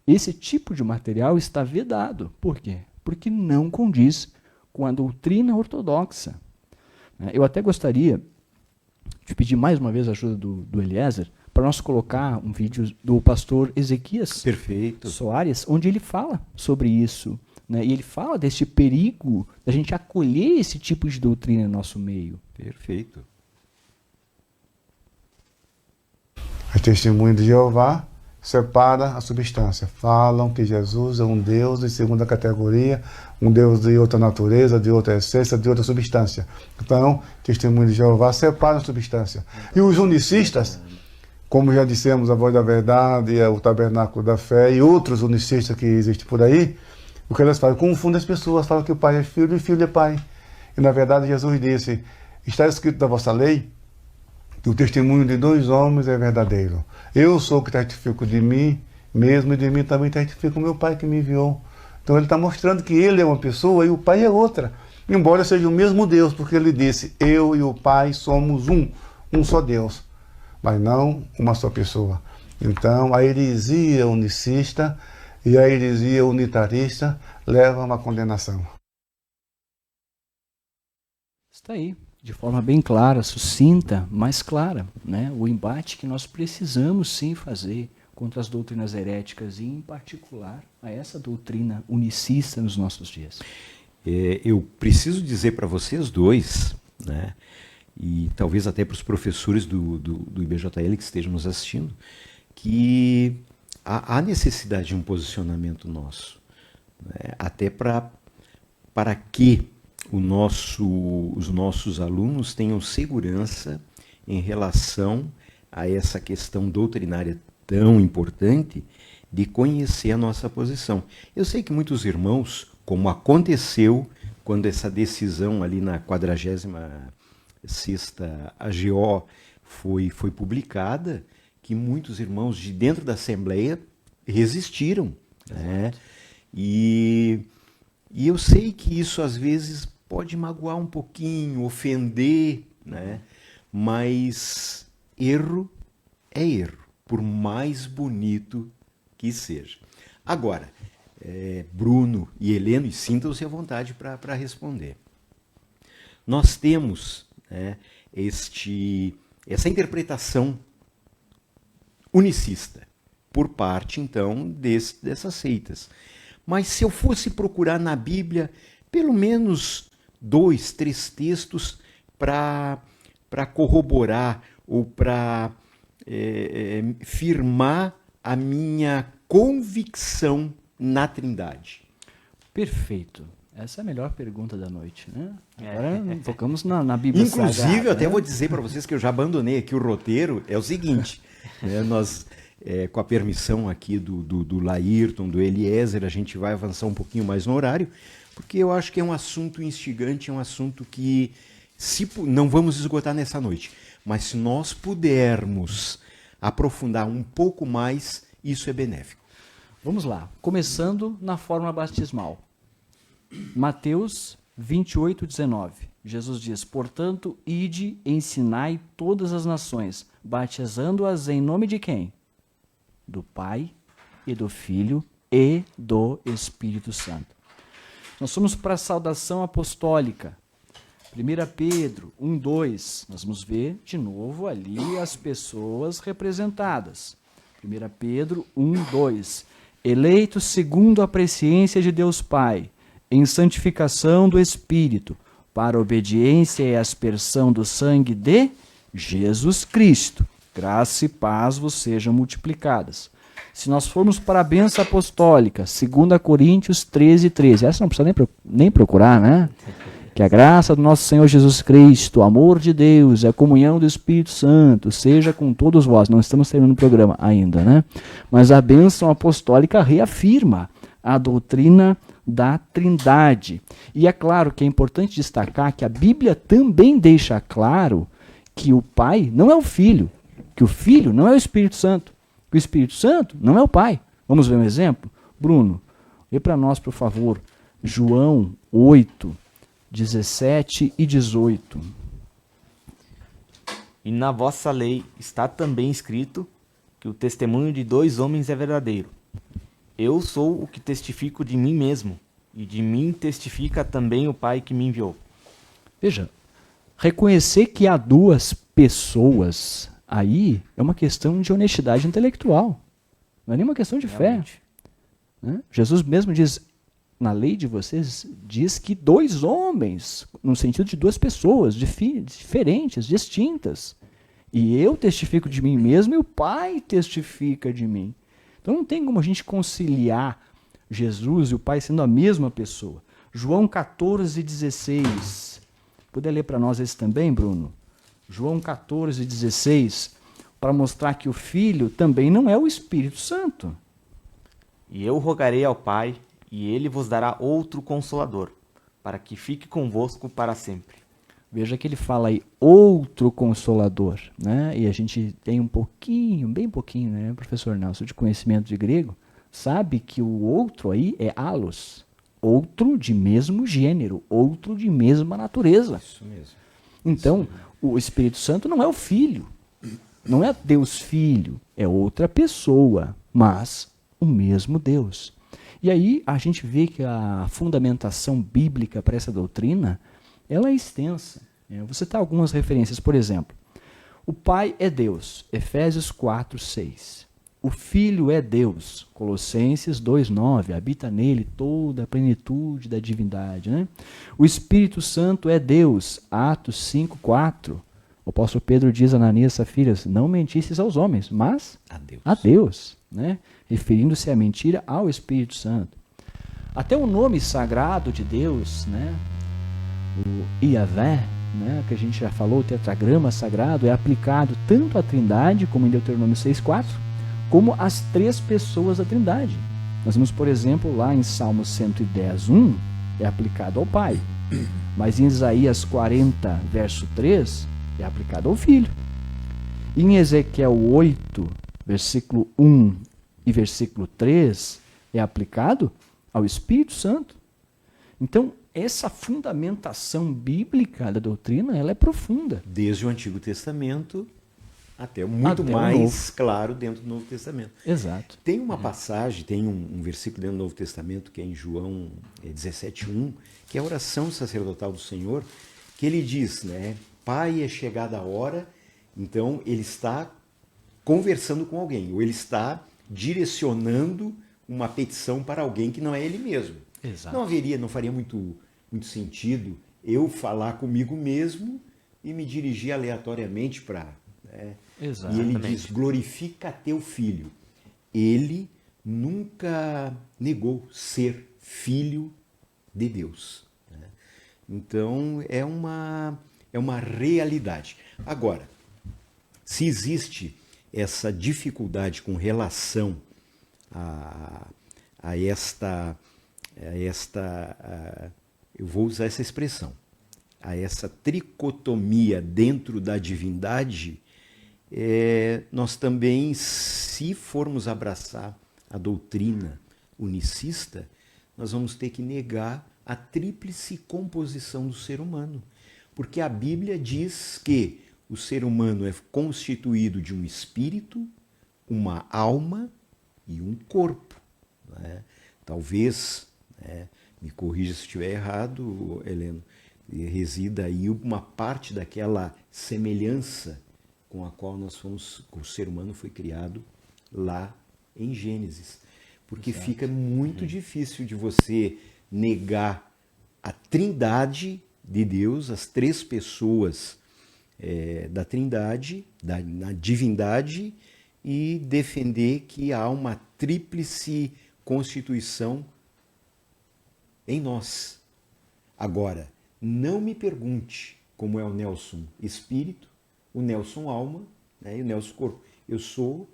Esse tipo de material está vedado. Por quê? Porque não condiz com a doutrina ortodoxa. Eu até gostaria de pedir mais uma vez a ajuda do Eliezer, para nós colocar um vídeo do pastor Ezequias Soares, onde ele fala sobre isso. E ele fala desse perigo da gente acolher esse tipo de doutrina no nosso meio.
Perfeito.
As testemunhas de Jeová separam a substância. Falam que Jesus é um Deus de segunda categoria, um Deus de outra natureza, de outra essência, de outra substância. Então, testemunhas de Jeová separam a substância. E os unicistas, como já dissemos, a Voz da Verdade, o Tabernáculo da Fé e outros unicistas que existem por aí, o que elas fazem? Confundem as pessoas, falam que o Pai é Filho e o Filho é Pai. E na verdade Jesus disse, está escrito na vossa lei que o testemunho de 2 homens é verdadeiro. Eu sou o que testifico de mim mesmo e de mim também testifico o meu Pai que me enviou. Então ele está mostrando que ele é uma pessoa e o Pai é outra. Embora seja o mesmo Deus, porque ele disse, eu e o Pai somos um só Deus, mas não uma só pessoa. Então a heresia unicista e a heresia unitarista levam a uma condenação.
Está aí, de forma bem clara, sucinta, mas clara, né? O embate que nós precisamos sim fazer contra as doutrinas heréticas e, em particular, a essa doutrina unicista nos nossos dias.
Eu preciso dizer para vocês dois, né, e talvez até para os professores do IBJL que estejam nos assistindo, que há necessidade de um posicionamento nosso, né, até para que os nossos alunos tenham segurança em relação a essa questão doutrinária tão importante de conhecer a nossa posição. Eu sei que muitos irmãos, como aconteceu quando essa decisão ali na 46ª AGO foi publicada, que muitos irmãos de dentro da Assembleia resistiram, né? E eu sei que isso às vezes pode magoar um pouquinho, ofender, né? Mas erro é erro, por mais bonito que seja. Agora, Bruno e Heleno, e sintam-se à vontade para responder. Nós temos, né, essa interpretação unicista por parte, então, dessas seitas. Mas se eu fosse procurar na Bíblia pelo menos 2, 3 textos para corroborar ou para firmar a minha convicção na Trindade.
Perfeito. Essa é a melhor pergunta da noite, né? Agora focamos na Bíblia
Inclusive,
Sagrada,
eu até
né?
vou dizer para vocês que eu já abandonei aqui o roteiro, é o seguinte, nós, com a permissão aqui do Laírton, do Eliezer, a gente vai avançar um pouquinho mais no horário, porque eu acho que é um assunto instigante, é um assunto que não vamos esgotar nessa noite, mas se nós pudermos aprofundar um pouco mais, isso é benéfico.
Vamos lá, começando na fórmula batismal. Mateus 28:19. Jesus diz, portanto, ide, ensinai todas as nações, batizando-as em nome de quem? Do Pai, e do Filho, e do Espírito Santo. Nós somos para a saudação apostólica. 1 Pedro 1:2, nós vamos ver de novo ali as pessoas representadas. 1 Pedro 1:2, eleitos segundo a presciência de Deus Pai, em santificação do Espírito, para a obediência e aspersão do sangue de Jesus Cristo. Graça e paz vos sejam multiplicadas. Se nós formos para a bênção apostólica, 2 Coríntios 13:13, essa não precisa nem procurar, né? Que a graça do nosso Senhor Jesus Cristo, o amor de Deus, a comunhão do Espírito Santo, seja com todos vós. Não estamos terminando o programa ainda, né? Mas a bênção apostólica reafirma a doutrina da Trindade. E é claro que é importante destacar que a Bíblia também deixa claro que o Pai não é o Filho, que o Filho não é o Espírito Santo, que o Espírito Santo não é o Pai. Vamos ver um exemplo? Bruno, lê para nós, por favor, João 8, 17 e 18.
E na vossa lei está também escrito que o testemunho de 2 homens é verdadeiro. Eu sou o que testifico de mim mesmo, e de mim testifica também o Pai que me enviou.
Veja, reconhecer que há 2 pessoas aí é uma questão de honestidade intelectual. Não é nenhuma questão de
Realmente.
fé. Né? Jesus mesmo diz, na lei de vocês, diz que 2 homens, no sentido de 2 pessoas diferentes, distintas. E eu testifico de mim mesmo e o Pai testifica de mim. Então não tem como a gente conciliar Jesus e o Pai sendo a mesma pessoa. João 14,16. Poder ler para nós esse também, Bruno? João 14,16, para mostrar que o Filho também não é o Espírito Santo.
E eu rogarei ao Pai, e ele vos dará outro Consolador, para que fique convosco para sempre.
Veja que ele fala aí, outro Consolador, né? E a gente tem um pouquinho, bem pouquinho, né, professor Nelson, de conhecimento de grego, sabe que o outro aí é allos, outro de mesmo gênero, outro de mesma natureza.
Isso mesmo.
Então, o Espírito Santo não é o Filho, não é Deus Filho, é outra pessoa, mas o mesmo Deus. E aí a gente vê que a fundamentação bíblica para essa doutrina, ela é extensa. Eu vou citar algumas referências, por exemplo, o Pai é Deus, Efésios 4:6. O Filho é Deus, Colossenses 2:9, habita nele toda a plenitude da divindade. Né? O Espírito Santo é Deus, Atos 5:4. O apóstolo Pedro diz a Ananias e Safira, não mentisses aos homens, mas a Deus, né? Referindo-se à mentira ao Espírito Santo. Até o nome sagrado de Deus, né? O Iavé, né? Que a gente já falou, o tetragrama sagrado, é aplicado tanto à Trindade, como em Deuteronômio 6:4, como às três pessoas da Trindade. Nós vemos, por exemplo, lá em Salmo 110:1, é aplicado ao Pai. Mas em Isaías 40, verso 3, é aplicado ao Filho. Em Ezequiel 8, versículo 1 e versículo 3, é aplicado ao Espírito Santo. Então, essa fundamentação bíblica da doutrina, ela é profunda.
Desde o Antigo Testamento até muito mais claro dentro do Novo Testamento.
Exato.
Tem uma passagem, tem um versículo dentro do Novo Testamento, que é em João 17:1, que é a oração sacerdotal do Senhor, que ele diz, né? Pai, é chegada a hora, então ele está conversando com alguém, ou ele está direcionando uma petição para alguém que não é ele mesmo.
Exato.
Não faria muito sentido eu falar comigo mesmo e me dirigir aleatoriamente para... Né? E ele diz, glorifica teu filho. Ele nunca negou ser filho de Deus. Né? Então, é uma realidade. Agora, se existe essa dificuldade com relação a esta eu vou usar essa expressão, a essa tricotomia dentro da divindade, nós também, se formos abraçar a doutrina unicista, nós vamos ter que negar a tríplice composição do ser humano. Porque a Bíblia diz que o ser humano é constituído de um espírito, uma alma e um corpo. Né? Talvez, né, me corrija se estiver errado, Heleno, resida aí uma parte daquela semelhança com a qual o ser humano foi criado lá em Gênesis. Porque
Exato.
Fica muito difícil de você negar a trindade de Deus, as três pessoas da trindade, na divindade, e defender que há uma tríplice constituição em nós. Agora, não me pergunte como é o Nelson espírito, o Nelson alma, né, e o Nelson corpo. Eu sou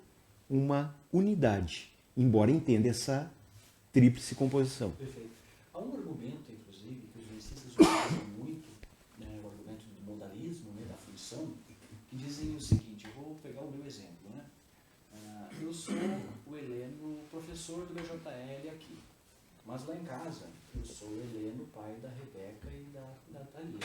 uma unidade, embora entenda essa tríplice composição.
Perfeito. Há um argumento, inclusive, que os gnosticistas utilizam muito, né, o argumento do modalismo, né, da função, que dizem o seguinte, eu vou pegar o meu exemplo. Né? Eu sou o Heleno, professor do BJL aqui, mas lá em casa eu sou o Heleno, pai da Rebeca e da Thalia.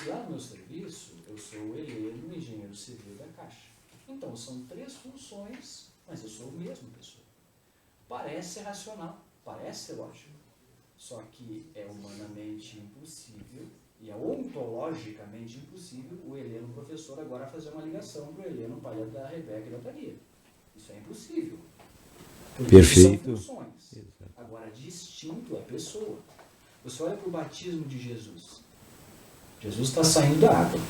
E lá no meu serviço eu sou o Heleno, engenheiro civil da Caixa. Então são três funções, mas eu sou a mesma pessoa. Parece racional, parece lógico, só que é humanamente impossível e é ontologicamente impossível o Heleno professor agora fazer uma ligação para o Heleno pai da Rebeca e da Thalia. Isso é impossível.
Perfeito.
São funções. Agora, distinto é pessoa. Você olha para o batismo de Jesus. Jesus está saindo da água.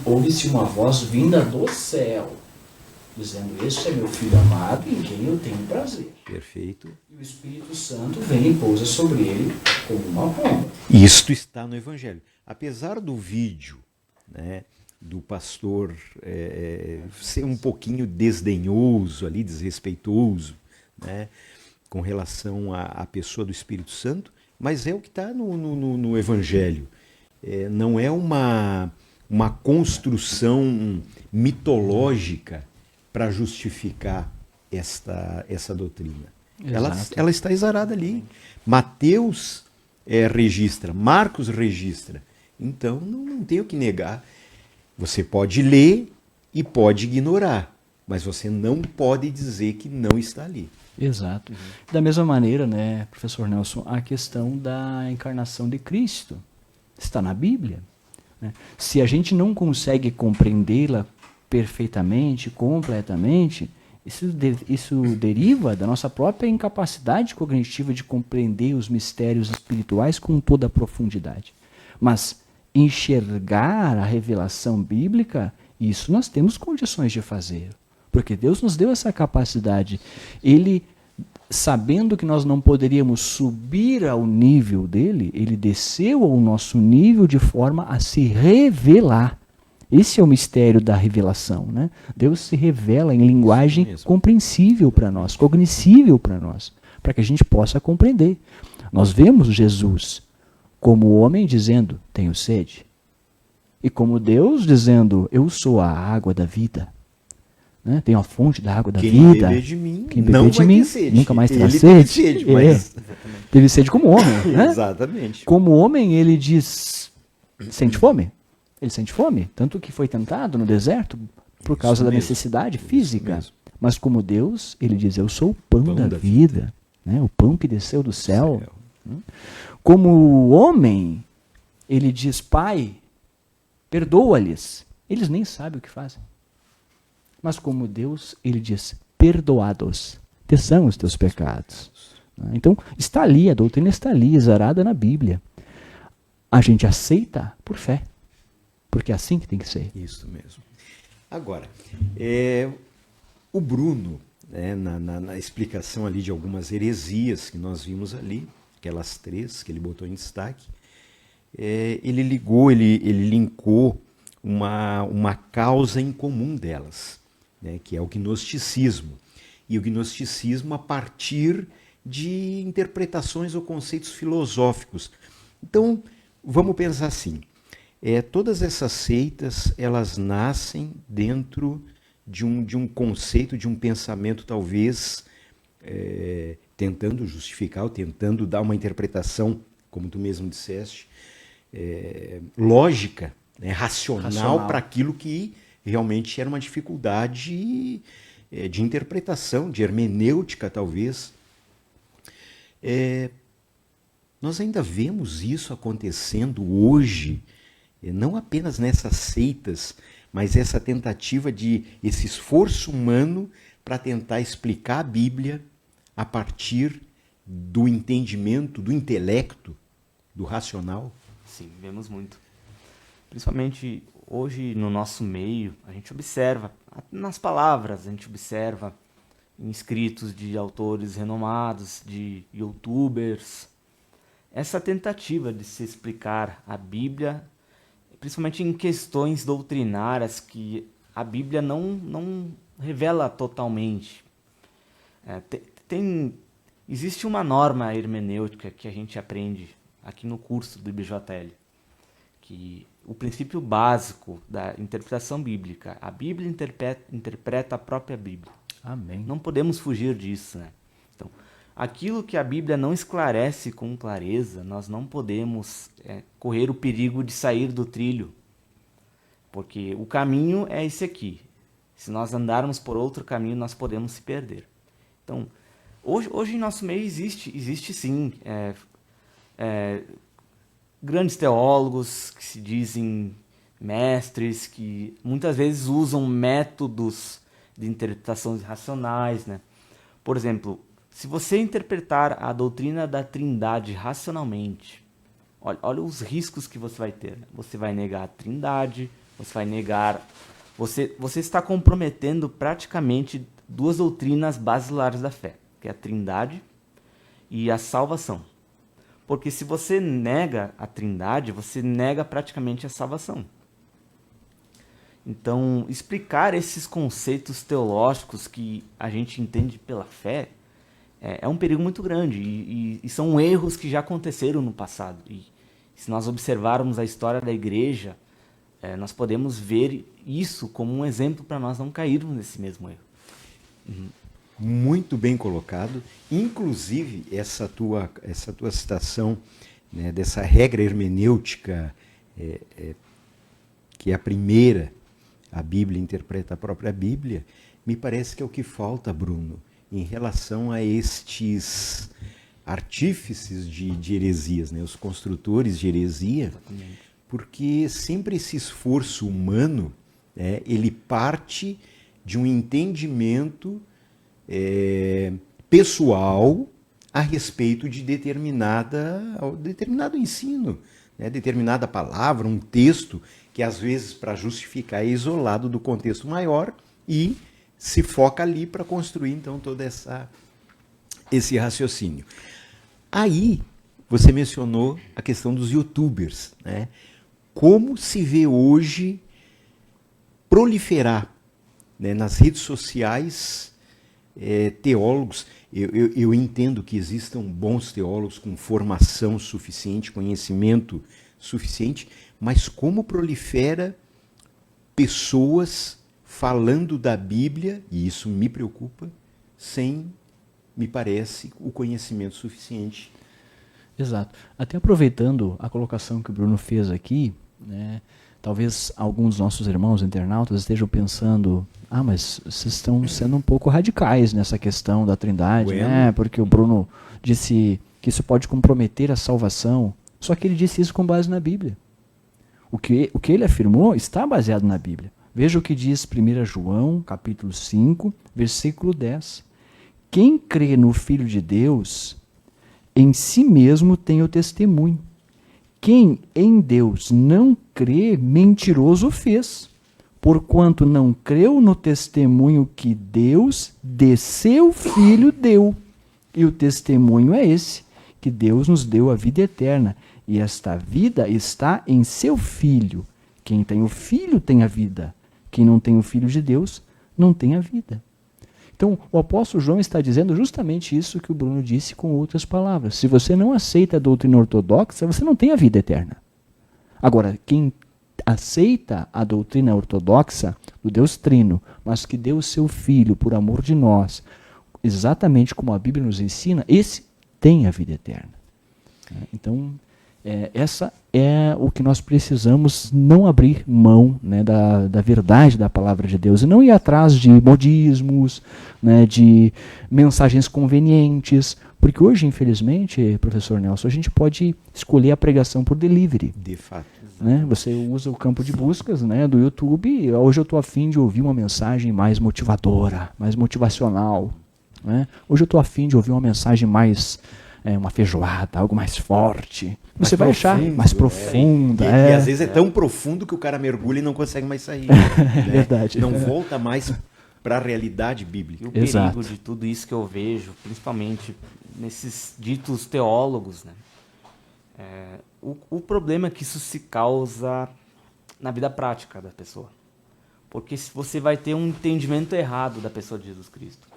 Ouve-se uma voz vinda do céu, dizendo: este é meu filho amado, em quem eu tenho prazer.
Perfeito.
E o Espírito Santo vem e pousa sobre ele como uma pomba.
Isto está no Evangelho. Apesar do vídeo, né, do pastor ser um pouquinho desdenhoso ali, desrespeitoso, né, com relação à pessoa do Espírito Santo, mas é o que está no Evangelho. Não é uma construção mitológica para justificar essa doutrina. Ela está exarada ali. Mateus registra, Marcos registra. Então não tem o que negar. Você pode ler e pode ignorar, mas você não pode dizer que não está ali.
Exato. Da mesma maneira, né, professor Nelson, a questão da encarnação de Cristo está na Bíblia, né? Se a gente não consegue compreendê-la perfeitamente, completamente, isso deriva da nossa própria incapacidade cognitiva de compreender os mistérios espirituais com toda a profundidade. Mas enxergar a revelação bíblica, isso nós temos condições de fazer. Porque Deus nos deu essa capacidade. Ele, sabendo que nós não poderíamos subir ao nível dele, ele desceu ao nosso nível de forma a se revelar. Esse é o mistério da revelação, né? Deus se revela em linguagem compreensível para nós, cognoscível para nós, para que a gente possa compreender. Nós vemos Jesus como homem dizendo: tenho sede. E como Deus dizendo: eu sou a água da vida. Né? Tenho a fonte da água da vida.
Quem beber de mim não vai ter sede.
Nunca mais terá
ele
sede.
Teve sede, mas...
Teve sede como homem. Né?
Exatamente.
Como homem, ele diz: sente fome? Ele sente fome. Tanto que foi tentado no deserto por causa da necessidade física. Mas como Deus, ele diz: eu sou o pão da vida. Né? O pão que desceu do céu. Como homem, ele diz: Pai, perdoa-lhes. Eles nem sabem o que fazem. Mas como Deus, ele diz: perdoados, te são os teus pecados. Então, está ali, a doutrina está ali, exarada na Bíblia. A gente aceita por fé, porque é assim que tem que ser.
Isso mesmo. Agora, o Bruno, né, na explicação ali de algumas heresias que nós vimos ali, aquelas 3 que ele botou em destaque, ele linkou uma causa em comum delas, né, que é o gnosticismo. E o gnosticismo a partir de interpretações ou conceitos filosóficos. Então, vamos pensar assim, todas essas seitas, elas nascem dentro de um conceito, de um pensamento talvez tentando justificar, ou tentando dar uma interpretação, como tu mesmo disseste, lógica, né, racional para aquilo que realmente era uma dificuldade de interpretação, de hermenêutica talvez. Nós ainda vemos isso acontecendo hoje, não apenas nessas seitas, mas essa tentativa esse esforço humano para tentar explicar a Bíblia a partir do entendimento, do intelecto, do racional.
Sim, vemos muito. Principalmente hoje no nosso meio, a gente observa, nas palavras, a gente observa em escritos de autores renomados, de youtubers, essa tentativa de se explicar a Bíblia, principalmente em questões doutrinárias que a Bíblia não revela totalmente. Existe uma norma hermenêutica que a gente aprende aqui no curso do IBJL, que o princípio básico da interpretação bíblica, a Bíblia interpreta a própria Bíblia.
Amém.
Não podemos fugir disso, né? Então, aquilo que a Bíblia não esclarece com clareza, nós não podemos correr o perigo de sair do trilho, porque o caminho é esse aqui. Se nós andarmos por outro caminho, nós podemos se perder. Então, hoje em nosso meio existe sim grandes teólogos que se dizem mestres, que muitas vezes usam métodos de interpretações racionais, né? Por exemplo, se você interpretar a doutrina da Trindade racionalmente, olha os riscos que você vai ter. Né? Você vai negar a Trindade, você vai negar, você está comprometendo praticamente duas doutrinas basilares da fé, que é a Trindade e a salvação. Porque se você nega a Trindade, você nega praticamente a salvação. Então, explicar esses conceitos teológicos que a gente entende pela fé é um perigo muito grande e são erros que já aconteceram no passado. E se nós observarmos a história da igreja, nós podemos ver isso como um exemplo para nós não cairmos nesse mesmo erro.
Muito bem colocado. Inclusive, essa tua citação, né, dessa regra hermenêutica, que é a primeira, a Bíblia interpreta a própria Bíblia, me parece que é o que falta, Bruno, em relação a estes artífices de heresias, né, os construtores de heresia. Exatamente. Porque sempre esse esforço humano, ele parte de um entendimento pessoal a respeito de determinado ensino, né? Determinada palavra, um texto que às vezes para justificar é isolado do contexto maior e se foca ali para construir então todo esse raciocínio. Aí você mencionou a questão dos youtubers, né? Como se vê hoje proliferar, né, nas redes sociais teólogos. Eu entendo que existam bons teólogos com formação suficiente, conhecimento suficiente, mas como prolifera pessoas falando da Bíblia, e isso me preocupa, sem, me parece, o conhecimento suficiente.
Exato. Até aproveitando a colocação que o Bruno fez aqui, né, talvez alguns dos nossos irmãos internautas estejam pensando, mas vocês estão sendo um pouco radicais nessa questão da Trindade, né? Porque o Bruno disse que isso pode comprometer a salvação. Só que ele disse isso com base na Bíblia. O que ele afirmou está baseado na Bíblia. Veja o que diz 1 João, capítulo 5, versículo 10. Quem crê no Filho de Deus, em si mesmo tem o testemunho. Quem em Deus não crê, mentiroso fez, porquanto não creu no testemunho que Deus de seu Filho deu. E o testemunho é esse, que Deus nos deu a vida eterna, e esta vida está em seu Filho. Quem tem o Filho tem a vida. Quem não tem o Filho de Deus não tem a vida. Então, o apóstolo João está dizendo justamente isso que o Bruno disse com outras palavras. Se você não aceita a doutrina ortodoxa, você não tem a vida eterna. Agora, quem aceita a doutrina ortodoxa do Deus Trino, mas que deu o seu Filho por amor de nós, exatamente como a Bíblia nos ensina, esse tem a vida eterna. Então, essa é o que nós precisamos não abrir mão, né, da verdade da palavra de Deus e não ir atrás de modismos, né, de mensagens convenientes, porque hoje, infelizmente, professor Nelson, a gente pode escolher a pregação por delivery.
De fato.
Né? Você usa o campo de buscas, né, do YouTube. Hoje eu estou a fim de ouvir uma mensagem mais motivadora, mais motivacional. Né? Hoje eu estou a fim de ouvir uma mensagem mais... uma feijoada, algo mais forte. Você vai achar mais profunda.
E às vezes é tão profundo que o cara mergulha e não consegue mais sair. Né?
Verdade.
Não volta mais para a realidade bíblica.
E o perigo de tudo isso que eu vejo, principalmente nesses ditos teólogos, né? O problema é que isso se causa na vida prática da pessoa. Porque se você vai ter um entendimento errado da pessoa de Jesus Cristo.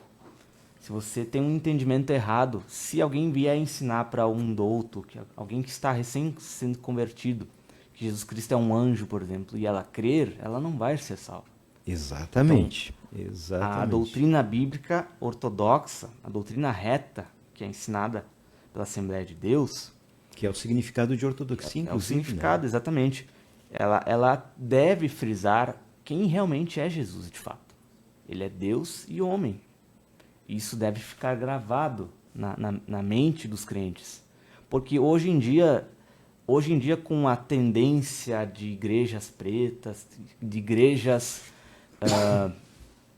Se você tem um entendimento errado, se alguém vier ensinar para um douto, alguém que está recém sendo convertido, que Jesus Cristo é um anjo, por exemplo, e ela crer, ela não vai ser salva.
Exatamente.
Então,
exatamente.
A doutrina bíblica ortodoxa, a doutrina reta, que é ensinada pela Assembleia de Deus...
Que é o significado de ortodoxia,
inclusive. É o significado, né? Exatamente. Ela deve frisar quem realmente é Jesus, de fato. Ele é Deus e homem. Isso deve ficar gravado na mente dos crentes. Porque hoje em dia, com a tendência de igrejas pretas, de igrejas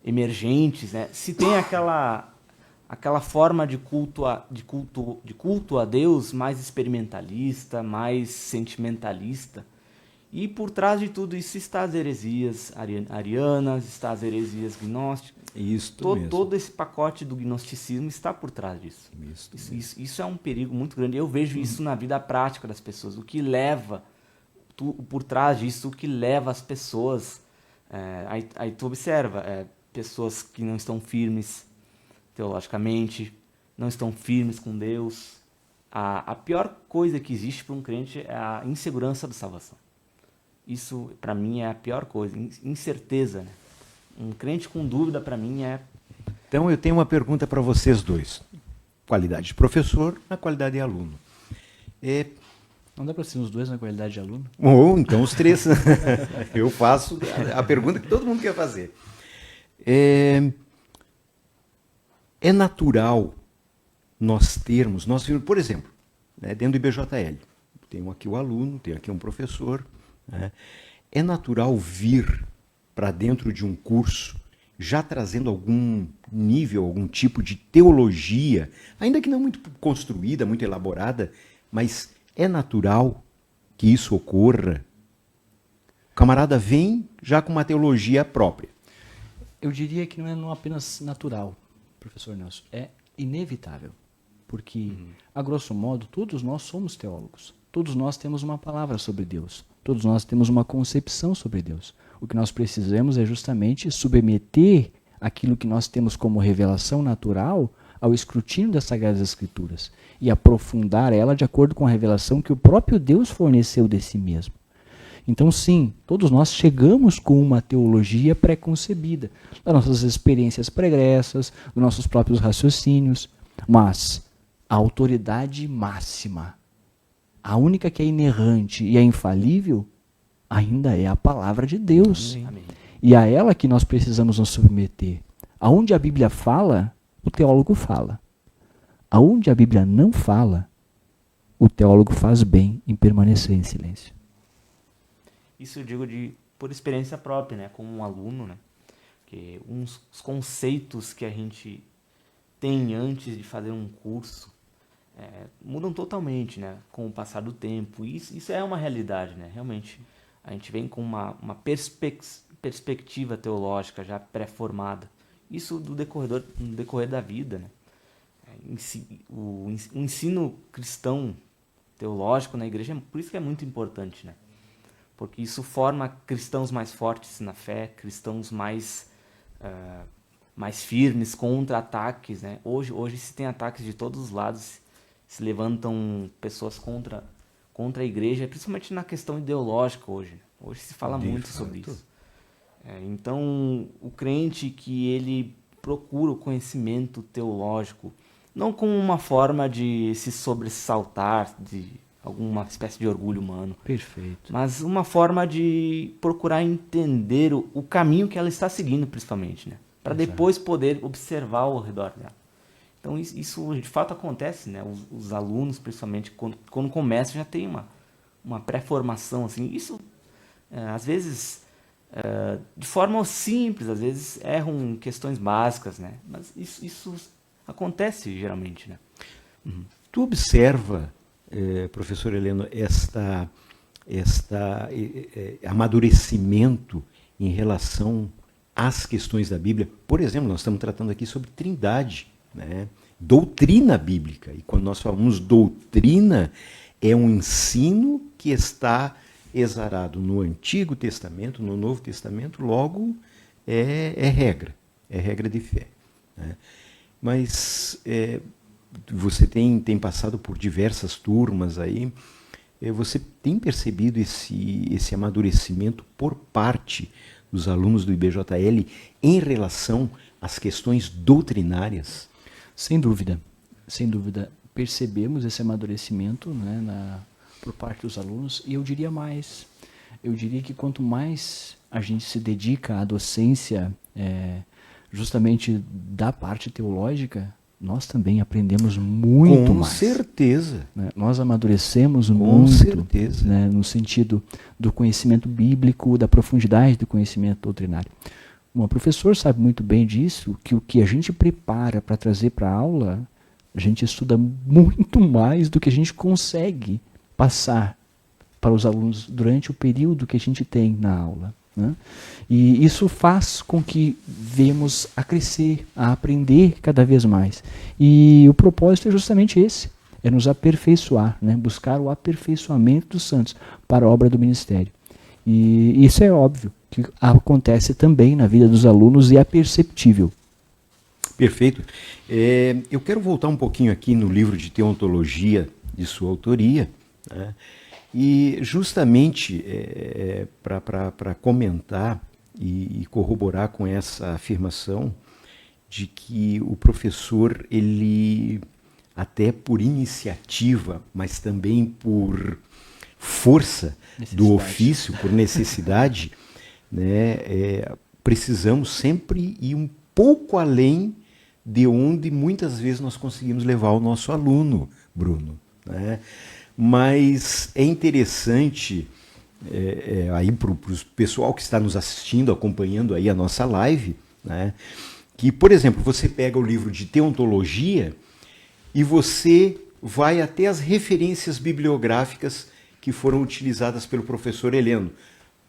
emergentes, né, se tem aquela forma de culto a Deus mais experimentalista, mais sentimentalista. E por trás de tudo isso está as heresias arianas, está as heresias gnósticas. Todo esse pacote do gnosticismo está por trás disso. Isso é um perigo muito grande. Eu vejo isso na vida prática das pessoas. O que leva, por trás disso, o que leva as pessoas... aí tu observa, pessoas que não estão firmes teologicamente, não estão firmes com Deus. A pior coisa que existe para um crente é a insegurança da salvação. Isso, para mim, é a pior coisa. Incerteza, né? Um crente com dúvida, para mim, é...
Então, eu tenho uma pergunta para vocês dois. Qualidade de professor, na qualidade de aluno.
Não dá para ser os dois na qualidade de aluno?
Ou então os três. Eu faço a pergunta que todo mundo quer fazer. É natural nós termos, por exemplo, né, dentro do IBJL, tenho aqui o aluno, tenho aqui um professor, né, é natural vir para dentro de um curso já trazendo algum nível, algum tipo de teologia, ainda que não muito construída, muito elaborada, mas é natural que isso ocorra. O camarada vem já com uma teologia própria.
Eu diria que não apenas natural, professor Nelson, é inevitável. Porque, a grosso modo, todos nós somos teólogos. Todos nós temos uma palavra sobre Deus. Todos nós temos uma concepção sobre Deus. O que nós precisamos é justamente submeter aquilo que nós temos como revelação natural ao escrutínio das Sagradas Escrituras e aprofundar ela de acordo com a revelação que o próprio Deus forneceu de si mesmo. Então, sim, todos nós chegamos com uma teologia pré-concebida, das nossas experiências pregressas, dos nossos próprios raciocínios, mas a autoridade máxima, a única que é inerrante e é infalível, ainda é a palavra de Deus.
Amém.
E a ela que nós precisamos nos submeter. Aonde a Bíblia fala, o teólogo fala. Aonde a Bíblia não fala, o teólogo faz bem em permanecer em silêncio.
Isso eu digo por experiência própria, né, como um aluno, né, que os conceitos que a gente tem antes de fazer um curso mudam totalmente, né, com o passar do tempo. Isso é uma realidade, né, realmente. A gente vem com uma perspectiva teológica já pré-formada. Isso no decorrer da vida, né. O ensino cristão teológico na igreja, por isso que é muito importante, né? Porque isso forma cristãos mais fortes na fé, cristãos mais firmes contra ataques, né? Hoje se tem ataques de todos os lados, se levantam pessoas contra a igreja, principalmente na questão ideológica hoje. Hoje se fala muito sobre isso. Então, o crente que ele procura o conhecimento teológico, não como uma forma de se sobressaltar, de alguma espécie de orgulho humano.
Perfeito.
Mas uma forma de procurar entender o caminho que ela está seguindo, principalmente, né? Para depois poder observar ao redor dela. Então isso de fato acontece, né? Os alunos, principalmente, quando começam, já tem uma pré-formação, assim. Isso, às vezes, de forma simples, às vezes erram em questões básicas, né? Mas isso acontece geralmente, né?
Tu observa, professor Heleno, amadurecimento em relação às questões da Bíblia. Por exemplo, nós estamos tratando aqui sobre trindade, né? Doutrina bíblica. E quando nós falamos doutrina, é um ensino que está exarado no Antigo Testamento, no Novo Testamento, logo é regra de fé, né? Mas você tem passado por diversas turmas aí, você tem percebido esse amadurecimento por parte dos alunos do IBJL em relação às questões doutrinárias?
Sem dúvida. Percebemos esse amadurecimento, né, por parte dos alunos, e eu diria mais. Eu diria que quanto mais a gente se dedica à docência, justamente da parte teológica, nós também aprendemos muito mais.
Com certeza.
Né? Nós amadurecemos
Com
muito,
certeza.
né, no sentido do conhecimento bíblico, da profundidade do conhecimento doutrinário. O professor sabe muito bem disso, que o que a gente prepara para trazer para a aula, a gente estuda muito mais do que a gente consegue passar para os alunos durante o período que a gente tem na aula, né? E isso faz com que venhamos a crescer, a aprender cada vez mais. E o propósito é justamente esse, é nos aperfeiçoar, né? Buscar o aperfeiçoamento dos santos para a obra do ministério. E isso é óbvio, que acontece também na vida dos alunos e é perceptível.
Perfeito. Eu quero voltar um pouquinho aqui no livro de teontologia de sua autoria, né? E justamente para comentar e corroborar com essa afirmação de que o professor, ele até por iniciativa, mas também por força do ofício, por necessidade, né, precisamos sempre ir um pouco além de onde muitas vezes nós conseguimos levar o nosso aluno, Bruno, né? Mas é interessante aí para o pessoal que está nos assistindo, acompanhando aí a nossa live, né, que, por exemplo, você pega o livro de teontologia e você vai até as referências bibliográficas que foram utilizadas pelo professor Heleno,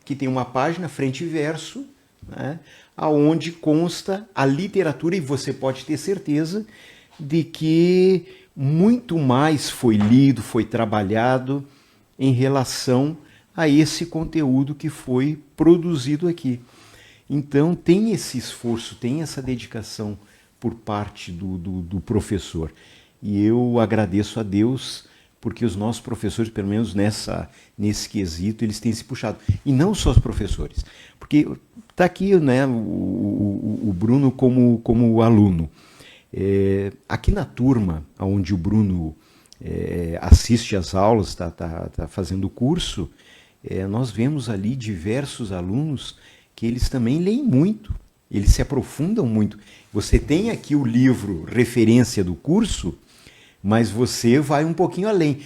que tem uma página frente e verso, né, aonde consta a literatura, e você pode ter certeza de que muito mais foi lido, foi trabalhado em relação a esse conteúdo que foi produzido aqui. Então tem esse esforço, tem essa dedicação por parte do professor. E eu agradeço a Deus porque os nossos professores, pelo menos nesse quesito, eles têm se puxado. E não só os professores, porque está aqui, né, o Bruno como aluno. Aqui na turma, onde o Bruno assiste às aulas, está fazendo o curso, nós vemos ali diversos alunos que eles também leem muito, eles se aprofundam muito. Você tem aqui o livro referência do curso, mas você vai um pouquinho além.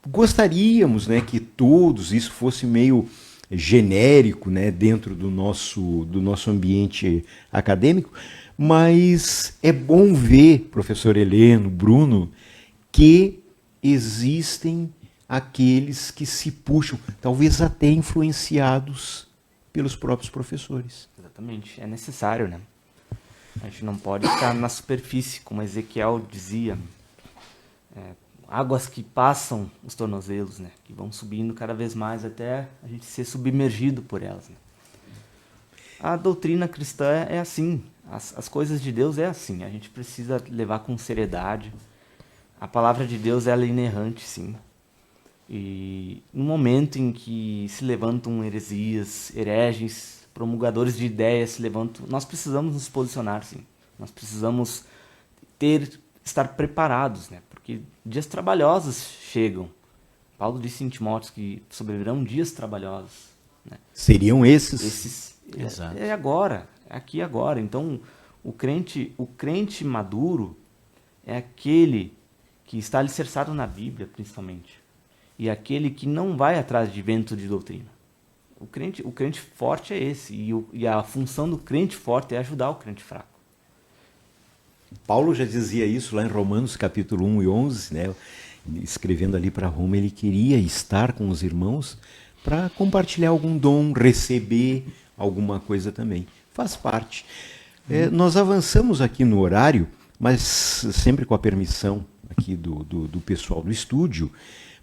Gostaríamos, né, que todos isso fosse meio genérico, né, dentro do nosso ambiente acadêmico, mas é bom ver, professor Heleno, Bruno, que existem aqueles que se puxam, talvez até influenciados pelos próprios professores.
Exatamente, é necessário, né? A gente não pode ficar na superfície, como Ezequiel dizia, águas que passam os tornozelos, né? Que vão subindo cada vez mais até a gente ser submergido por elas, né? A doutrina cristã é assim, as coisas de Deus é assim, a gente precisa levar com seriedade. A palavra de Deus ela é inerrante, sim. E no momento em que se levantam heresias, hereges, promulgadores de ideias se levantam, nós precisamos nos posicionar, sim. Nós precisamos estar preparados, né? Porque dias trabalhosos chegam. Paulo disse em Timóteo que sobrevirão dias trabalhosos, né?
Seriam esses?
Exato.
É agora, é aqui e agora. Então, o crente maduro é aquele que está alicerçado na Bíblia, principalmente. E aquele que não vai atrás de vento de doutrina. O crente forte é esse. E a função do crente forte é ajudar o crente fraco.
Paulo já dizia isso lá em Romanos capítulo 1 e 11, né? Escrevendo ali para Roma, ele queria estar com os irmãos para compartilhar algum dom, receber alguma coisa também. Faz parte. Nós avançamos aqui no horário, mas sempre com a permissão aqui do pessoal do estúdio,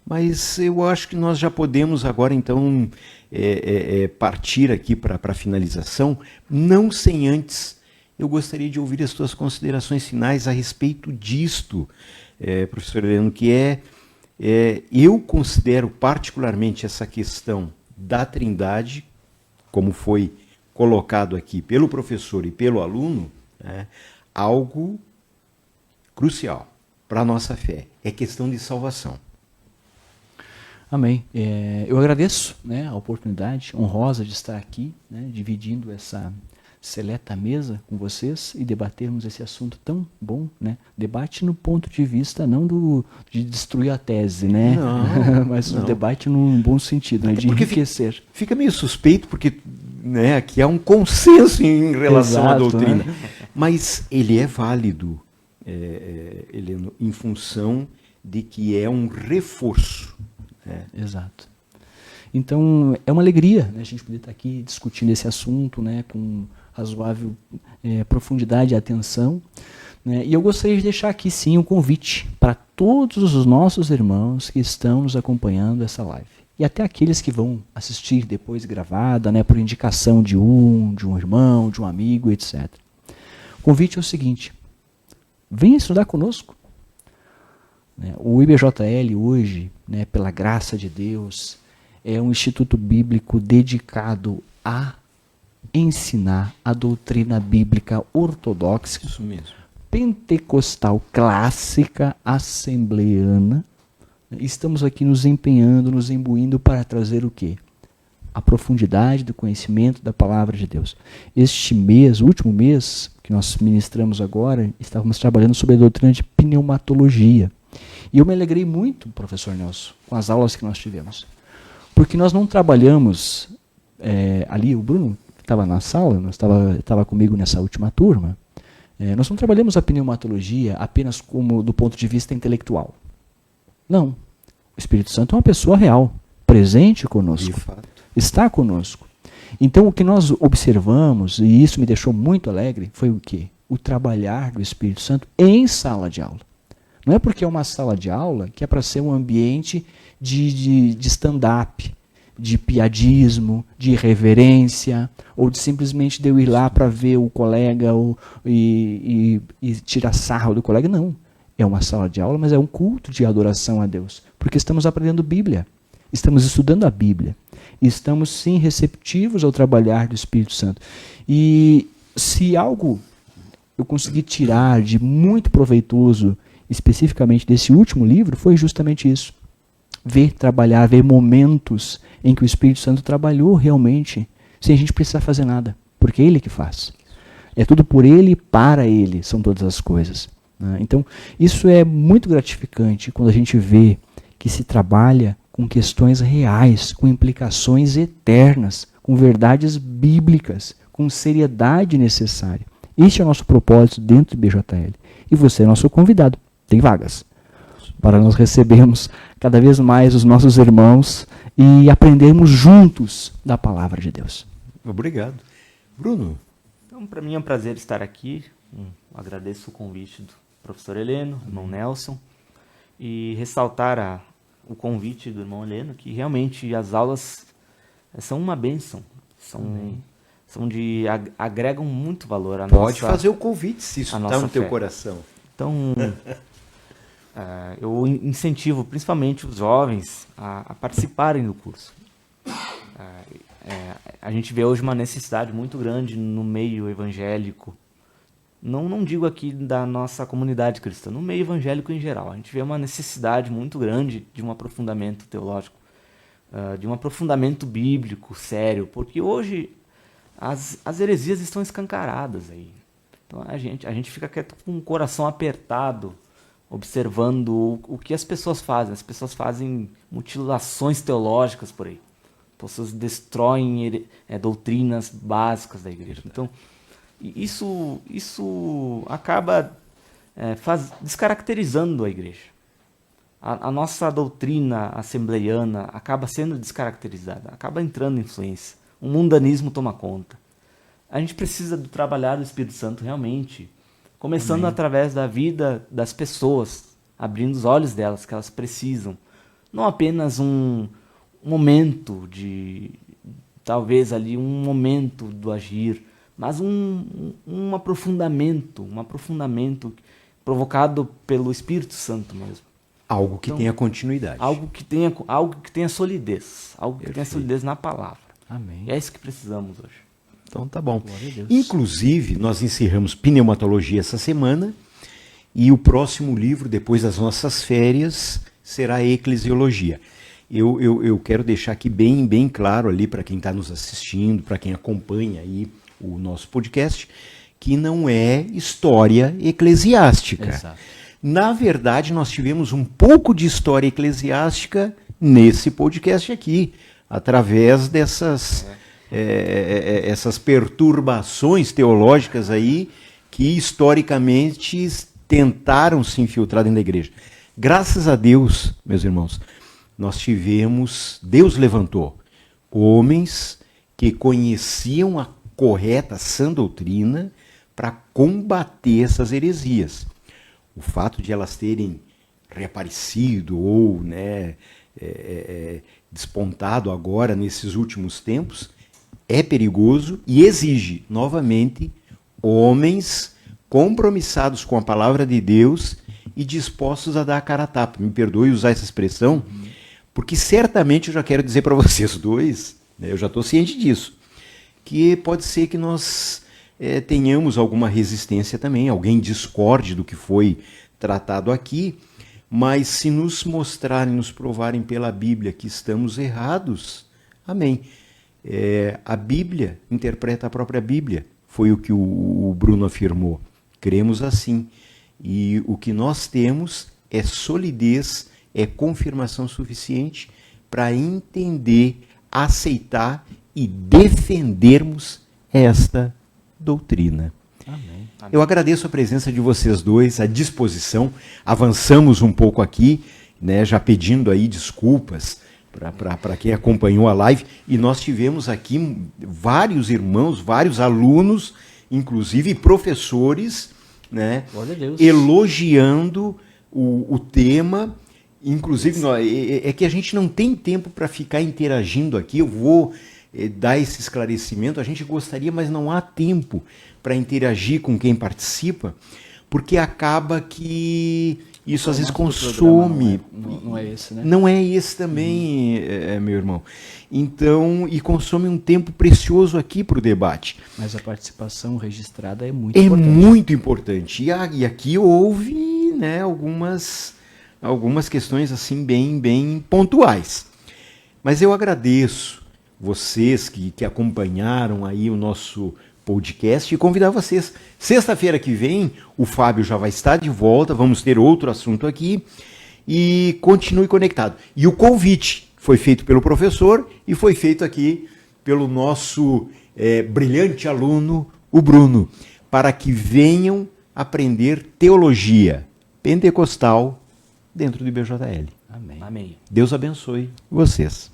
mas eu acho que nós já podemos agora, então, partir aqui para a finalização, não sem antes. Eu gostaria de ouvir as suas considerações finais a respeito disto, professor Heleno, que eu considero particularmente essa questão da Trindade, como foi colocado aqui pelo professor e pelo aluno, né, algo crucial para a nossa fé. É questão de salvação.
Amém. Eu agradeço, né, a oportunidade honrosa de estar aqui, né, dividindo essa seleta mesa com vocês e debatermos esse assunto tão bom, né? Debate no ponto de vista não de destruir a tese, né?
Não,
mas
não.
Um debate num bom sentido, né? De enriquecer.
Fica meio suspeito porque, né, aqui há um consenso em relação à doutrina,
né?
mas ele é válido, Heleno, em função de que é um reforço.
Exato. Então, é uma alegria, né, a gente poder estar aqui discutindo esse assunto, né, com razoável profundidade e atenção. Né, e eu gostaria de deixar aqui, sim, um convite para todos os nossos irmãos que estão nos acompanhando essa live. E até aqueles que vão assistir depois gravada, né, por indicação de um irmão, de um amigo, etc. O convite é o seguinte: venha estudar conosco. O IBJL hoje, né, pela graça de Deus, é um instituto bíblico dedicado a ensinar a doutrina bíblica ortodoxa,
Isso mesmo.
pentecostal clássica, assembleana. Estamos aqui nos empenhando, nos imbuindo para trazer o quê? A profundidade do conhecimento da palavra de Deus. Este mês, o último mês que nós ministramos agora, estávamos trabalhando sobre a doutrina de pneumatologia. E eu me alegrei muito, professor Nelson, com as aulas que nós tivemos. Porque nós não trabalhamos, ali o Bruno estava na sala, estava comigo nessa última turma, nós não trabalhamos a pneumatologia apenas como do ponto de vista intelectual. Não. O Espírito Santo é uma pessoa real, presente conosco,
De fato.
está conosco. Então o que nós observamos, e isso me deixou muito alegre, foi o quê? O trabalhar do Espírito Santo em sala de aula. Não é porque é uma sala de aula que é para ser um ambiente de stand-up, de piadismo, de irreverência, ou de simplesmente de eu ir lá para ver o colega e tirar sarro do colega. Não. É uma sala de aula, mas é um culto de adoração a Deus. Porque estamos aprendendo Bíblia. Estamos estudando a Bíblia. E estamos, sim, receptivos ao trabalhar do Espírito Santo. E se algo eu consegui tirar de muito proveitoso, especificamente desse último livro, foi justamente isso. Ver trabalhar, ver momentos em que o Espírito Santo trabalhou realmente, sem a gente precisar fazer nada. Porque é Ele que faz. É tudo por Ele e para Ele, são todas as coisas. Então, isso é muito gratificante quando a gente vê que se trabalha com questões reais, com implicações eternas, com verdades bíblicas, com seriedade necessária. Este é o nosso propósito dentro do BJL. E você é nosso convidado. Tem vagas para nós recebermos cada vez mais os nossos irmãos e aprendermos juntos da palavra de Deus.
Obrigado. Bruno?
Então, para mim é um prazer estar aqui. Agradeço o convite do professor Heleno, irmão Nelson, e ressaltar o convite do irmão Heleno, que realmente as aulas são uma bênção, agregam muito valor à nossa...
Pode fazer o convite, se isso está no teu coração.
Então, eu incentivo principalmente os jovens a participarem do curso. A gente vê hoje uma necessidade muito grande no meio evangélico. Não digo aqui da nossa comunidade cristã, no meio evangélico em geral. A gente vê uma necessidade muito grande de um aprofundamento teológico, de um aprofundamento bíblico sério, porque hoje as heresias estão escancaradas aí. Então a gente fica quieto com o coração apertado, observando o que as pessoas fazem. As pessoas fazem mutilações teológicas por aí. As pessoas destroem doutrinas básicas da igreja. Então, isso acaba descaracterizando a igreja. A nossa doutrina assembleiana acaba sendo descaracterizada, acaba entrando influência. O mundanismo toma conta. A gente precisa do trabalhar do Espírito Santo realmente, começando através da vida das pessoas, abrindo os olhos delas, que elas precisam. Não apenas um momento talvez ali um momento do agir, mas um aprofundamento provocado pelo Espírito Santo mesmo.
Algo que tenha continuidade.
Algo que tenha solidez. Algo que tenha solidez na palavra.
Amém.
E é isso que precisamos hoje.
Então tá bom. Inclusive, nós encerramos pneumatologia essa semana e o próximo livro, depois das nossas férias, será a eclesiologia. Eu quero deixar aqui bem claro ali para quem está nos assistindo, para quem acompanha aí o nosso podcast, que não é história eclesiástica.
Exato.
Na verdade, nós tivemos um pouco de história eclesiástica nesse podcast aqui, através dessas essas perturbações teológicas aí que historicamente tentaram se infiltrar dentro da igreja. Graças a Deus, meus irmãos, nós tivemos, Deus levantou Homens que conheciam a correta sã doutrina para combater essas heresias. O fato de elas terem reaparecido ou, né, despontado agora nesses últimos tempos é perigoso e exige, novamente, homens compromissados com a palavra de Deus e dispostos a dar a cara a tapa. Me perdoe usar essa expressão, porque certamente eu já quero dizer para vocês dois, né, eu já estou ciente disso, que pode ser que nós tenhamos alguma resistência também, alguém discorde do que foi tratado aqui, mas se nos mostrarem, nos provarem pela Bíblia que estamos errados, amém. A Bíblia interpreta a própria Bíblia, foi o que o Bruno afirmou. Cremos assim. E o que nós temos é solidez, é confirmação suficiente para entender, aceitar e defendermos esta doutrina.
Amém.
Eu agradeço a presença de vocês dois, a disposição. Avançamos um pouco aqui, né, já pedindo aí desculpas para quem acompanhou a live. E nós tivemos aqui vários irmãos, vários alunos, inclusive professores, né,
Glória a Deus,
elogiando o tema. Inclusive, é que a gente não tem tempo para ficar interagindo aqui. Eu vou dar esse esclarecimento. A gente gostaria, mas não há tempo para interagir com quem participa, porque acaba que isso às vezes consome.
Não é esse, né?
Não é esse também, meu irmão. Então, e consome um tempo precioso aqui para o debate.
Mas a participação registrada é muito
É
importante.
muito importante. E aqui houve, né, algumas questões assim bem pontuais. Mas eu agradeço vocês que acompanharam aí o nosso podcast e convidar vocês. Sexta-feira que vem, o Fábio já vai estar de volta, vamos ter outro assunto aqui e continue conectado. E o convite foi feito pelo professor e foi feito aqui pelo nosso brilhante aluno, o Bruno, para que venham aprender teologia pentecostal dentro do IBJL.
Amém.
Amém.
Deus abençoe vocês.